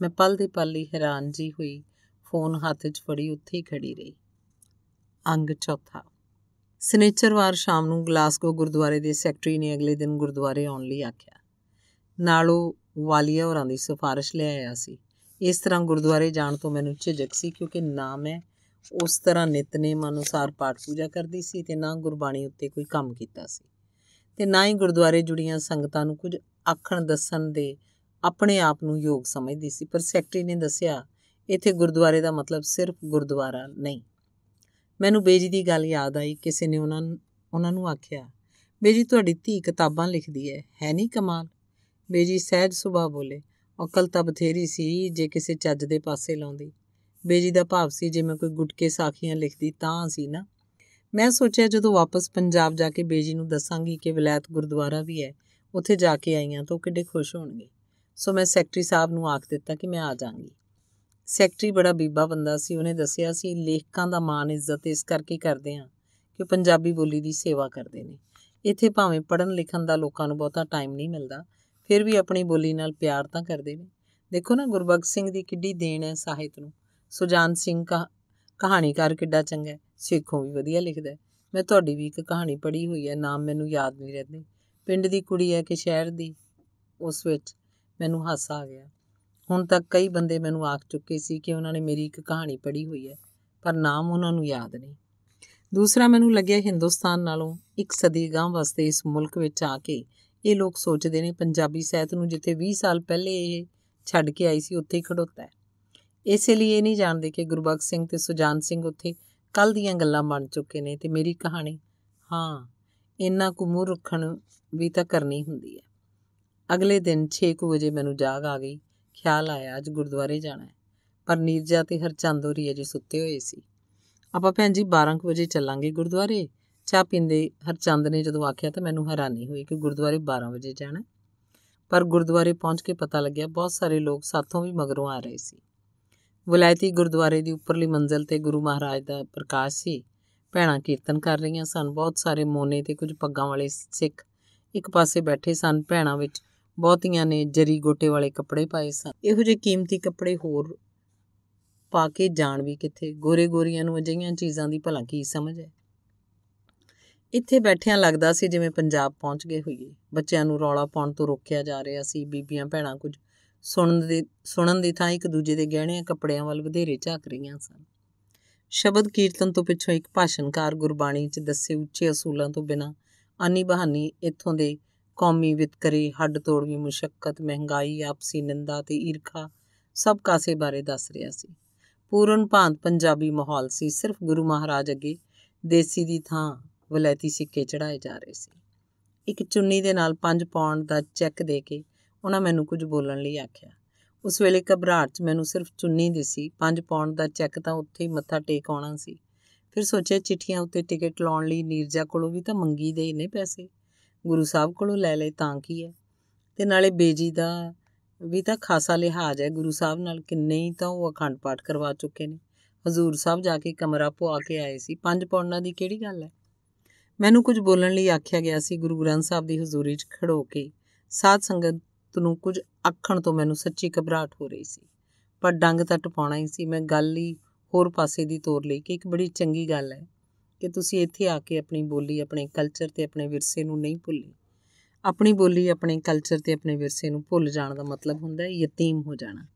ਮੈਂ ਪਲ ਦੇ ਪਲ ਹੀ ਹੈਰਾਨ ਜੀ ਹੋਈ ਫੋਨ ਹੱਥ 'ਚ ਫੜੀ ਉੱਥੇ ਹੀ ਖੜੀ ਰਹੀ। ਅੰਗ ਚੌਥਾ। ਸਨਿਚਰਵਾਰ ਸ਼ਾਮ ਨੂੰ ਗਲਾਸਗੋ ਗੁਰਦੁਆਰੇ ਦੇ ਸੈਕਟਰੀ ਨੇ ਅਗਲੇ ਦਿਨ ਗੁਰਦੁਆਰੇ ਆਉਣ ਲਈ ਆਖਿਆ। ਨਾਲ ਉਹ ਵਾਲੀਆ ਹੋਰਾਂ ਦੀ ਸਿਫਾਰਿਸ਼ ਲੈ ਆਇਆ ਸੀ। ਇਸ ਤਰ੍ਹਾਂ ਗੁਰਦੁਆਰੇ ਜਾਣ ਤੋਂ ਮੈਨੂੰ ਝਿਜਕ ਸੀ ਕਿਉਂਕਿ ਨਾ ਮੈਂ ਉਸ ਤਰ੍ਹਾਂ ਨਿਤਨੇਮ ਅਨੁਸਾਰ ਪਾਠ ਪੂਜਾ ਕਰਦੀ ਸੀ ਤੇ ਨਾ ਗੁਰਬਾਣੀ ਉੱਤੇ ਕੋਈ ਕੰਮ ਕੀਤਾ ਸੀ ਤੇ ਨਾ ਹੀ ਗੁਰਦੁਆਰੇ ਜੁੜੀਆਂ ਸੰਗਤਾਂ ਨੂੰ ਕੁਝ ਆਖਣ ਦੱਸਣ ਦੇ ਆਪਣੇ ਆਪ ਨੂੰ ਯੋਗ ਸਮਝਦੀ ਸੀ। ਪਰ ਸੈਕਟਰੀ ਨੇ ਦੱਸਿਆ ਇੱਥੇ ਗੁਰਦੁਆਰੇ ਦਾ ਮਤਲਬ ਸਿਰਫ ਗੁਰਦੁਆਰਾ ਨਹੀਂ। ਮੈਨੂੰ ਬੇਜੀ ਦੀ ਗੱਲ ਯਾਦ ਆਈ। ਕਿਸੇ ਨੇ ਉਹਨਾਂ ਨੂੰ ਆਖਿਆ, ਬੇਜੀ ਤੁਹਾਡੀ ਧੀ ਕਿਤਾਬਾਂ ਲਿਖਦੀ ਹੈ ਨਹੀਂ ਕਮਾਲ? ਬੇਜੀ ਸਹਿਜ ਸੁਭਾਅ ਬੋਲੇ। ਅਕਲ ਤਾਂ ਬਥੇਰੀ ਸੀ ਜੇ ਕਿਸੇ ਚੱਜ ਦੇ ਪਾਸੇ ਲਾਉਂਦੀ। ਬੇਜੀ ਦਾ ਭਾਵ ਸੀ ਜੇ ਮੈਂ ਕੋਈ ਗੁਟਕੇ ਸਾਖੀਆਂ ਲਿਖਦੀ ਤਾਂ ਸੀ ਨਾ। ਮੈਂ ਸੋਚਿਆ ਜਦੋਂ ਵਾਪਸ ਪੰਜਾਬ ਜਾ ਕੇ ਬੇਜੀ ਨੂੰ ਦੱਸਾਂਗੀ ਕਿ ਵਲੈਤ ਗੁਰਦੁਆਰਾ ਵੀ ਹੈ, ਉੱਥੇ ਜਾ ਕੇ ਆਈਆਂ ਤਾਂ ਉਹ ਕਿੱਡੇ ਖੁਸ਼ ਹੋਣਗੇ। ਸੋ ਮੈਂ ਸੈਕਟਰੀ ਸਾਹਿਬ ਨੂੰ ਆਖ ਦਿੱਤਾ ਕਿ ਮੈਂ ਆ ਜਾਵਾਂਗੀ। ਸੈਕਟਰੀ ਬੜਾ ਬੀਬਾ ਬੰਦਾ ਸੀ। ਉਹਨੇ ਦੱਸਿਆ ਸੀ ਲੇਖਕਾਂ ਦਾ ਮਾਣ ਇੱਜ਼ਤ ਇਸ ਕਰਕੇ ਕਰਦੇ ਹਾਂ ਕਿ ਉਹ ਪੰਜਾਬੀ ਬੋਲੀ ਦੀ ਸੇਵਾ ਕਰਦੇ ਨੇ। ਇੱਥੇ ਭਾਵੇਂ ਪੜ੍ਹਨ ਲਿਖਣ ਦਾ ਲੋਕਾਂ ਨੂੰ ਬਹੁਤਾ ਟਾਈਮ ਨਹੀਂ ਮਿਲਦਾ, ਫਿਰ ਵੀ ਆਪਣੀ ਬੋਲੀ ਨਾਲ ਪਿਆਰ ਤਾਂ ਕਰਦੇ ਨੇ। ਦੇਖੋ ਨਾ ਗੁਰਬਖਸ਼ ਸਿੰਘ ਦੀ ਕਿੱਡੀ ਦੇਣ ਹੈ ਸਾਹਿਤ ਨੂੰ। ਸੁਜਾਨ ਸਿੰਘ ਕਹਾਣੀਕਾਰ ਕਿੱਡਾ ਚੰਗਾ ਹੈ, ਸਿੱਖੋਂ ਵੀ ਵਧੀਆ ਲਿਖਦਾ ਹੈ। ਮੈਂ ਤੁਹਾਡੀ ਵੀ ਇੱਕ ਕਹਾਣੀ ਪੜ੍ਹੀ ਹੋਈ ਹੈ, ਨਾਮ ਮੈਨੂੰ ਯਾਦ ਨਹੀਂ ਰਹਿੰਦੇ। ਪਿੰਡ ਦੀ ਕੁੜੀ ਹੈ ਕਿ ਸ਼ਹਿਰ ਦੀ? ਉਸ ਵਿੱਚ ਮੈਨੂੰ ਹਾਸਾ ਆ ਗਿਆ। ਹੁਣ ਤੱਕ ਕਈ ਬੰਦੇ ਮੈਨੂੰ ਆਖ ਚੁੱਕੇ ਸੀ ਕਿ ਉਹਨਾਂ ਨੇ ਮੇਰੀ ਇੱਕ ਕਹਾਣੀ ਪੜ੍ਹੀ ਹੋਈ ਹੈ, ਪਰ ਨਾਮ ਉਹਨਾਂ ਨੂੰ ਯਾਦ ਨਹੀਂ। ਦੂਸਰਾ, ਮੈਨੂੰ ਲੱਗਿਆ ਹਿੰਦੁਸਤਾਨ ਨਾਲੋਂ ਇੱਕ ਸਦੀ ਅਗਾਂਹ ਵਾਸਤੇ ਇਸ ਮੁਲਕ ਵਿੱਚ ਆ ਕੇ ਇਹ ਲੋਕ ਸੋਚਦੇ ਨੇ ਪੰਜਾਬੀ ਸਾਹਿਤ ਨੂੰ ਜਿੱਥੇ 20 ਸਾਲ ਪਹਿਲੇ ਇਹ ਛੱਡ ਕੇ ਆਈ ਸੀ ਉੱਥੇ ਹੀ ਖੜੋਤਾ ਹੈ। ਇਸੇ ਲਈ ਇਹ ਨਹੀਂ ਜਾਣਦੇ ਕਿ ਗੁਰਬਖਸ਼ ਸਿੰਘ ਤੇ ਸੁਜਾਨ ਸਿੰਘ ਉੱਥੇ ਕੱਲ੍ਹ ਦੀਆਂ ਗੱਲਾਂ ਬਣ ਚੁੱਕੇ ਨੇ ਤੇ ਮੇਰੀ ਕਹਾਣੀ, ਹਾਂ ਇੰਨਾ ਕੁ ਮੂੰਹ ਰੱਖਣ ਵੀ ਤਾਂ ਕਰਨੀ ਹੁੰਦੀ ਹੈ। ਅਗਲੇ ਦਿਨ 6 ਵਜੇ ਮੈਨੂੰ ਜਾਗ ਆ ਗਈ। ਖਿਆਲ ਆਇਆ ਅੱਜ ਗੁਰਦੁਆਰੇ ਜਾਣਾ ਹੈ, ਪਰ ਨੀਰਜਾ ਤੇ ਹਰਚੰਦ ਹੋਰੀ ਅਜੇ ਸੁੱਤੇ ਹੋਏ ਸੀ। ਆਪਾਂ ਭੈਣ ਜੀ 12 ਵਜੇ ਚੱਲਾਂਗੇ ਗੁਰਦੁਆਰੇ। ਚਾਹ ਪੀਂਦੇ ਹਰਚੰਦ ਨੇ ਜਦੋਂ ਆਖਿਆ ਤਾਂ ਮੈਨੂੰ ਹੈਰਾਨੀ ਹੋਈ ਕਿ ਗੁਰਦੁਆਰੇ 12 ਵਜੇ ਜਾਣਾ। ਪਰ ਗੁਰਦੁਆਰੇ ਪਹੁੰਚ ਕੇ ਪਤਾ ਲੱਗਿਆ ਬਹੁਤ ਸਾਰੇ ਲੋਕ ਸਾਥੋਂ ਵੀ ਮਗਰੋਂ ਆ ਰਹੇ ਸੀ। ਵਿਲਾਇਤੀ ਗੁਰਦੁਆਰੇ ਦੀ ਉੱਪਰਲੀ ਮੰਜ਼ਿਲ ਤੇ ਗੁਰੂ ਮਹਾਰਾਜ ਦਾ ਪ੍ਰਕਾਸ਼ ਸੀ। ਭੈਣਾਂ ਕੀਰਤਨ ਕਰ ਰਹੀਆਂ ਸਨ। ਬਹੁਤ ਸਾਰੇ ਮੋਨੇ ਤੇ ਕੁਝ ਪੱਗਾਂ ਵਾਲੇ ਸਿੱਖ ਇੱਕ ਪਾਸੇ ਬੈਠੇ ਸਨ। ਭੈਣਾਂ ਵਿੱਚ ਬਹੁਤੀਆਂ ਨੇ ਜਰੀ ਗੋਟੇ ਵਾਲੇ ਕੱਪੜੇ ਪਾਏ ਸਨ। ਇਹੋ ਜਿਹੇ ਕੀਮਤੀ ਕੱਪੜੇ ਹੋਰ ਪਾ ਕੇ ਜਾਣ ਵੀ ਕਿੱਥੇ? ਗੋਰੇ ਗੋਰੀਆਂ ਨੂੰ ਅਜਿਹੀਆਂ ਚੀਜ਼ਾਂ ਦੀ ਭਲਾ ਕੀ ਸਮਝ ਹੈ? ਇੱਥੇ ਬੈਠਿਆਂ ਲੱਗਦਾ ਸੀ ਜਿਵੇਂ ਪੰਜਾਬ ਪਹੁੰਚ ਗਏ ਹੋਈਏ। ਬੱਚਿਆਂ ਨੂੰ ਰੌਲਾ ਪਾਉਣ ਤੋਂ ਰੋਕਿਆ ਜਾ ਰਿਹਾ ਸੀ। ਬੀਬੀਆਂ ਭੈਣਾਂ ਕੁਝ ਸੁਣਨ ਦੀ ਥਾਂ ਇੱਕ ਦੂਜੇ ਦੇ ਗਹਿਣਿਆਂ ਕੱਪੜਿਆਂ ਵੱਲ ਵਧੇਰੇ ਝਾਕ ਰਹੀਆਂ ਸਨ। ਸ਼ਬਦ ਕੀਰਤਨ ਤੋਂ ਪਿੱਛੋਂ ਇੱਕ ਭਾਸ਼ਣਕਾਰ ਗੁਰਬਾਣੀ 'ਚ ਦੱਸੇ ਉੱਚੇ ਅਸੂਲਾਂ ਤੋਂ ਬਿਨਾਂ ਆਨੀ ਬਹਾਨੀ ਇੱਥੋਂ ਦੇ ਕੌਮੀ ਵਿਤਕਰੇ, ਹੱਡ ਤੋੜਵੀਂ ਮੁਸ਼ੱਕਤ, ਮਹਿੰਗਾਈ, ਆਪਸੀ ਨਿੰਦਾ ਤੇ ਈਰਖਾ ਸਭ ਕਾਸੇ ਬਾਰੇ ਦੱਸ ਰਿਹਾ ਸੀ। ਪੂਰਨ ਭਾਂਤ ਪੰਜਾਬੀ ਮਾਹੌਲ ਸੀ। ਸਿਰਫ ਗੁਰੂ ਮਹਾਰਾਜ ਅੱਗੇ ਦੇਸੀ ਦੀ ਥਾਂ ਵਲੈਤੀ ਸਿੱਕੇ ਚੜ੍ਹਾਏ ਜਾ ਰਹੇ ਸੀ। ਇੱਕ ਚੁੰਨੀ ਦੇ ਨਾਲ 5 ਪਾਉਂਡ ਦਾ ਚੈੱਕ ਦੇ ਕੇ ਉਹਨਾਂ ਮੈਨੂੰ ਕੁਝ ਬੋਲਣ ਲਈ ਆਖਿਆ। ਉਸ ਵੇਲੇ ਘਬਰਾਹਟ 'ਚ ਮੈਨੂੰ ਸਿਰਫ ਚੁੰਨੀ ਦਿਸੀ। 5 ਪਾਉਂਡ ਦਾ ਚੈੱਕ ਤਾਂ ਉੱਥੇ ਹੀ ਮੱਥਾ ਟੇਕ ਆਉਣਾ ਸੀ। ਫਿਰ ਸੋਚਿਆ ਚਿੱਠੀਆਂ ਉੱਤੇ ਟਿਕਟ ਲਾਉਣ ਲਈ ਨੀਰਜਾ ਕੋਲੋਂ ਵੀ ਤਾਂ ਮੰਗੀ ਦੇ ਨੇ ਪੈਸੇ, ਗੁਰੂ ਸਾਹਿਬ ਕੋਲੋਂ ਲੈ ਲਏ ਤਾਂ ਕੀ ਹੈ। ਤੇ ਨਾਲੇ ਬੇਜੀ ਦਾ ਵੀ ਤਾਂ ਖਾਸਾ ਲਿਹਾਜ਼ ਹੈ ਗੁਰੂ ਸਾਹਿਬ ਨਾਲ, ਕਿੰਨੇ ਹੀ ਤਾਂ ਉਹ ਅਖੰਡ ਪਾਠ ਕਰਵਾ ਚੁੱਕੇ ਨੇ। ਹਜ਼ੂਰ ਸਾਹਿਬ ਜਾ ਕੇ ਕਮਰਾ ਪਵਾ ਕੇ ਆਏ ਸੀ, 5 ਪਾਉਂਡਾਂ ਦੀ ਕਿਹੜੀ ਗੱਲ ਹੈ। ਮੈਨੂੰ ਕੁਝ ਬੋਲਣ ਲਈ ਆਖਿਆ ਗਿਆ ਸੀ। ਗੁਰੂ ਗ੍ਰੰਥ ਸਾਹਿਬ ਦੀ ਹਜ਼ੂਰੀ 'ਚ ਖੜੋ ਕੇ ਸਾਧ ਸੰਗਤ ਨੂੰ ਕੁਝ ਆਖਣ ਤੋਂ ਮੈਨੂੰ ਸੱਚੀ ਘਬਰਾਹਟ ਹੋ ਰਹੀ ਸੀ, ਪਰ ਡੰਗ ਤਾਂ ਟਪਾਉਣਾ ਹੀ ਸੀ। ਮੈਂ ਗੱਲ ਹੀ ਹੋਰ ਪਾਸੇ ਦੀ ਤੋਰ ਲਈ ਕਿ ਇੱਕ ਬੜੀ ਚੰਗੀ ਗੱਲ ਹੈ ਕਿ ਤੁਸੀਂ ਇੱਥੇ ਆ ਕੇ ਆਪਣੀ ਬੋਲੀ, ਆਪਣੇ ਕਲਚਰ ਤੇ ਆਪਣੇ ਵਿਰਸੇ ਨੂੰ ਨਹੀਂ ਭੁੱਲੇ। ਆਪਣੀ ਬੋਲੀ, ਆਪਣੇ ਕਲਚਰ ਤੇ ਆਪਣੇ ਵਿਰਸੇ ਨੂੰ ਭੁੱਲ ਜਾਣ ਦਾ ਮਤਲਬ ਹੁੰਦਾ ਹੈ ਯਤੀਮ ਹੋ ਜਾਣਾ।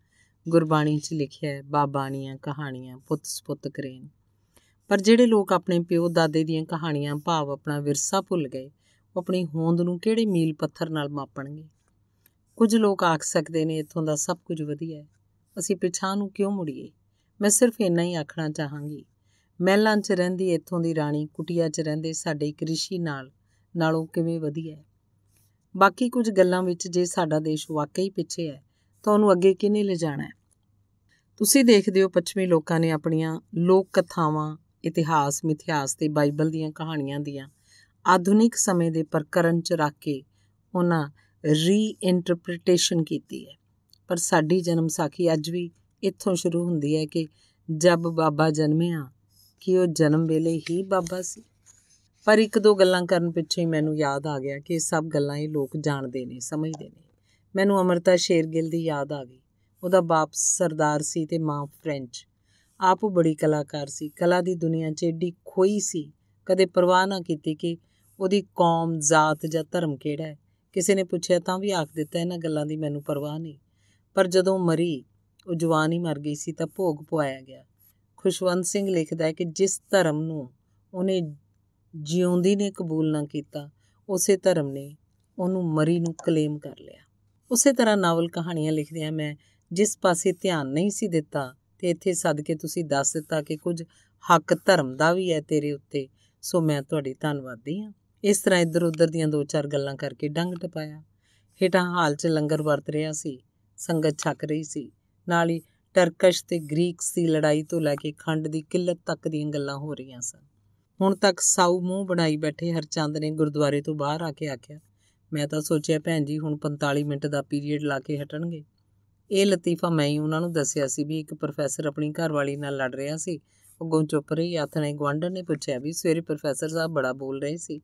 ਗੁਰਬਾਣੀ 'ਚ ਲਿਖਿਆ ਹੈ, ਬਾਬਾਣੀਆਂ ਕਹਾਣੀਆਂ ਪੁੱਤ ਸਪੁੱਤ ਕਰੇਨ। ਪਰ ਜਿਹੜੇ ਲੋਕ ਆਪਣੇ ਪਿਓ ਦਾਦੇ ਦੀਆਂ ਕਹਾਣੀਆਂ ਭਾਵ ਆਪਣਾ ਵਿਰਸਾ ਭੁੱਲ ਗਏ, ਉਹ ਆਪਣੀ ਹੋਂਦ ਨੂੰ ਕਿਹੜੇ ਮੀਲ ਪੱਥਰ ਨਾਲ ਮਾਪਣਗੇ। ਕੁਝ ਲੋਕ ਆਖ ਸਕਦੇ ਨੇ ਇੱਥੋਂ ਦਾ ਸਭ ਕੁਝ ਵਧੀਆ ਹੈ, ਅਸੀਂ ਪਿਛਾਂਹ ਨੂੰ ਕਿਉਂ ਮੁੜੀਏ। ਮੈਂ ਸਿਰਫ ਇੰਨਾ ਹੀ ਆਖਣਾ ਚਾਹਾਂਗੀ, ਮਹਿਲਾਂ 'ਚ ਰਹਿੰਦੀ ਇੱਥੋਂ ਦੀ ਰਾਣੀ ਕੁਟੀਆ 'ਚ ਰਹਿੰਦੇ ਸਾਡੇ ਇੱਕ ਰਿਸ਼ੀ ਨਾਲੋਂ ਕਿਵੇਂ ਵਧੀਆ ਹੈ। ਬਾਕੀ ਕੁਝ ਗੱਲਾਂ ਵਿੱਚ ਜੇ ਸਾਡਾ ਦੇਸ਼ ਵਾਕਈ ਪਿੱਛੇ ਹੈ ਤਾਂ ਉਹਨੂੰ ਅੱਗੇ ਕਿਹਨੇ ਲਿਜਾਣਾ ਹੈ। ਤੁਸੀਂ ਦੇਖਦੇ ਹੋ ਪੱਛਮੀ ਲੋਕਾਂ ਨੇ ਆਪਣੀਆਂ ਲੋਕ ਕਥਾਵਾਂ, ਇਤਿਹਾਸ, ਮਿਥਿਹਾਸ ਤੇ ਬਾਈਬਲ ਦੀਆਂ ਕਹਾਣੀਆਂ ਦੀਆਂ ਆਧੁਨਿਕ ਸਮੇਂ ਦੇ ਪ੍ਰਕਰਨ 'ਚ ਰੱਖ ਕੇ ਉਹਨਾਂ ਰੀਇੰਟਰਪ੍ਰੀਟੇਸ਼ਨ ਕੀਤੀ ਹੈ। ਪਰ ਸਾਡੀ ਜਨਮ ਸਾਖੀ ਅੱਜ ਵੀ ਇੱਥੋਂ ਸ਼ੁਰੂ ਹੁੰਦੀ ਹੈ ਕਿ ਜਬ ਬਾਬਾ ਜਨਮਿਆ, ਕਿ ਉਹ ਜਨਮ ਵੇਲੇ ਹੀ ਬਾਬਾ ਸੀ। ਪਰ 1-2 ਗੱਲਾਂ ਕਰਨ ਪਿੱਛੇ ਹੀ ਮੈਨੂੰ ਯਾਦ ਆ ਗਿਆ ਕਿ ਇਹ ਸਭ ਗੱਲਾਂ ਇਹ ਲੋਕ ਜਾਣਦੇ ਨੇ, ਸਮਝਦੇ ਨੇ। ਮੈਨੂੰ ਅਮ੍ਰਿਤਾ ਸ਼ੇਰਗਿੱਲ ਦੀ ਯਾਦ ਆ ਗਈ। ਉਹਦਾ ਬਾਪ ਸਰਦਾਰ ਸੀ ਤੇ ਮਾਂ ਫ੍ਰੈਂਚ। ਆਪ ਉਹ ਬੜੀ ਕਲਾਕਾਰ ਸੀ, ਕਲਾ ਦੀ ਦੁਨੀਆ 'ਚ ਏਡੀ ਖੋਈ ਸੀ, ਕਦੇ ਪਰਵਾਹ ਨਾ ਕੀਤੀ ਕਿ ਉਹਦੀ ਕੌਮ, ਜ਼ਾਤ ਜਾਂ ਧਰਮ ਕਿਹੜਾ ਹੈ। ਕਿਸੇ ਨੇ ਪੁੱਛਿਆ ਤਾਂ ਵੀ ਆਖ ਦਿੱਤਾ ਇਹਨਾਂ ਗੱਲਾਂ ਦੀ ਮੈਨੂੰ ਪਰਵਾਹ ਨਹੀਂ। ਪਰ ਜਦੋਂ ਮਰੀ, ਉਹ ਜਵਾਨ ਹੀ ਮਰ ਗਈ ਸੀ ਤਾਂ ਭੋਗ ਪਵਾਇਆ ਗਿਆ। ਖੁਸ਼ਵੰਤ ਸਿੰਘ ਲਿਖਦਾ ਹੈ ਕਿ ਜਿਸ ਧਰਮ ਨੂੰ ਉਹਨੇ ਜਿਉਂਦੀ ਨੇ ਕਬੂਲ ਨਾ ਕੀਤਾ, ਉਸੇ ਧਰਮ ਨੇ ਉਹਨੂੰ ਮਰੀ ਨੂੰ ਕਲੇਮ ਕਰ ਲਿਆ। ਉਸੇ ਤਰ੍ਹਾਂ ਨਾਵਲ ਕਹਾਣੀਆਂ ਲਿਖਦਿਆਂ ਮੈਂ ਜਿਸ ਪਾਸੇ ਧਿਆਨ ਨਹੀਂ ਸੀ ਦਿੱਤਾ ਤੇ ਇੱਥੇ ਸੱਦ ਕੇ ਤੁਸੀਂ ਦੱਸ ਦਿੱਤਾ ਕਿ ਕੁਝ ਹੱਕ ਧਰਮ ਦਾ ਵੀ ਹੈ ਤੇਰੇ ਉੱਤੇ, ਸੋ ਮੈਂ ਤੁਹਾਡੀ ਧੰਨਵਾਦੀ ਹਾਂ। ਇਸ ਤਰ੍ਹਾਂ ਇੱਧਰ ਉੱਧਰ ਦੀਆਂ 2-4 ਗੱਲਾਂ ਕਰਕੇ ਡੰਗ ਟਪਾਇਆ। ਹੇਠਾਂ ਹਾਲ 'ਚ ਲੰਗਰ ਵਰਤ ਰਿਹਾ ਸੀ, ਸੰਗਤ ਛਕ ਰਹੀ ਸੀ। ਨਾਲ ਹੀ ਟਰਕਸ਼ ਤੇ ਗ੍ਰੀਕਸ ਦੀ ਲੜਾਈ ਤੋਂ ਲੈ ਕੇ ਖੰਡ ਦੀ ਕਿੱਲਤ ਤੱਕ ਦੀਆਂ ਗੱਲਾਂ ਹੋ ਰਹੀਆਂ ਸਨ। ਹੁਣ ਤੱਕ ਸਾਊ ਮੂੰਹ ਬਣਾਈ ਬੈਠੇ ਹਰਚੰਦ ਨੇ ਗੁਰਦੁਆਰੇ ਤੋਂ ਬਾਹਰ ਆ ਕੇ ਆਖਿਆ, ਮੈਂ ਤਾਂ ਸੋਚਿਆ ਭੈਣ ਜੀ ਹੁਣ 45 ਮਿੰਟ ਦਾ ਪੀਰੀਅਡ ਲਾ ਕੇ ਹਟਣਗੇ। ਇਹ ਲਤੀਫਾ ਮੈਂ ਹੀ ਉਹਨਾਂ ਨੂੰ ਦੱਸਿਆ ਸੀ ਵੀ ਇੱਕ ਪ੍ਰੋਫੈਸਰ ਆਪਣੀ ਘਰਵਾਲੀ ਨਾਲ ਲੜ ਰਿਹਾ ਸੀ। ਅੱਗੋਂ ਚੁੱਪ ਰਹੀ। ਆਥਣੇ ਗੁਆਂਢਣ ਨੇ ਪੁੱਛਿਆ ਵੀ ਸਵੇਰੇ ਪ੍ਰੋਫੈਸਰ ਸਾਹਿਬ ਬੜਾ ਬੋਲ ਰਹੇ ਸੀ,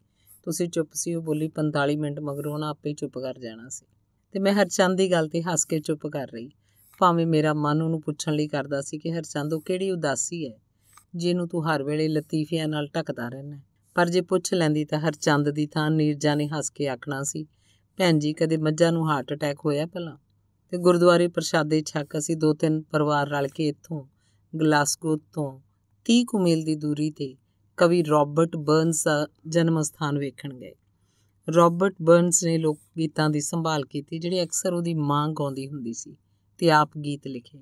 ਤੁਸੀਂ ਚੁੱਪ ਸੀ। ਉਹ ਬੋਲੀ 45 ਮਿੰਟ ਮਗਰੋਂ ਉਹਨਾਂ ਆਪੇ ਹੀ ਚੁੱਪ ਕਰ ਜਾਣਾ ਸੀ। ਤੇ ਮੈਂ ਹਰਚੰਦ ਦੀ ਗੱਲ ਤੇ ਹੱਸ ਕੇ ਚੁੱਪ ਕਰ ਰਹੀ, ਭਾਵੇਂ ਮੇਰਾ ਮਨ ਉਹਨੂੰ ਪੁੱਛਣ ਲਈ ਕਰਦਾ ਸੀ ਕਿ ਹਰਚੰਦ ਉਹ ਕਿਹੜੀ ਉਦਾਸੀ ਹੈ ਜਿਹਨੂੰ ਤੂੰ ਹਰ ਵੇਲੇ ਲਤੀਫਿਆਂ ਨਾਲ ਢੱਕਦਾ ਰਹਿੰਦਾ। ਪਰ ਜੇ ਪੁੱਛ ਲੈਂਦੀ ਤਾਂ ਹਰਚੰਦ ਦੀ ਥਾਂ ਨੀਰਜਾ ਨੇ ਹੱਸ ਕੇ ਆਖਣਾ ਸੀ, ਭੈਣ ਜੀ ਕਦੇ ਮੱਝਾਂ ਨੂੰ ਹਾਰਟ ਅਟੈਕ ਹੋਇਆ ਭਲਾ। ਤੇ ਗੁਰਦੁਆਰੇ ਪ੍ਰਸ਼ਾਦੇ ਛਕ ਅਸੀਂ 2-3 ਪਰਿਵਾਰ ਰਲ ਕੇ ਇੱਥੋਂ ਗਲਾਸਗੋ ਤੋਂ 30 ਕੁ ਮੀਲ ਦੀ ਦੂਰੀ ਤੇ ਕਵੀ ਰੋਬਰਟ ਬਰਨਸ ਦਾ ਜਨਮ ਸਥਾਨ ਵੇਖਣ ਗਏ। ਰੋਬਰਟ ਬਰਨਸ ਨੇ ਲੋਕ ਗੀਤਾਂ ਦੀ ਸੰਭਾਲ ਕੀਤੀ ਜਿਹੜੇ ਅਕਸਰ ਉਹਦੀ ਮਾਂ ਗਾਉਂਦੀ ਹੁੰਦੀ ਸੀ ਤੇ ਆਪ ਗੀਤ ਲਿਖੇ।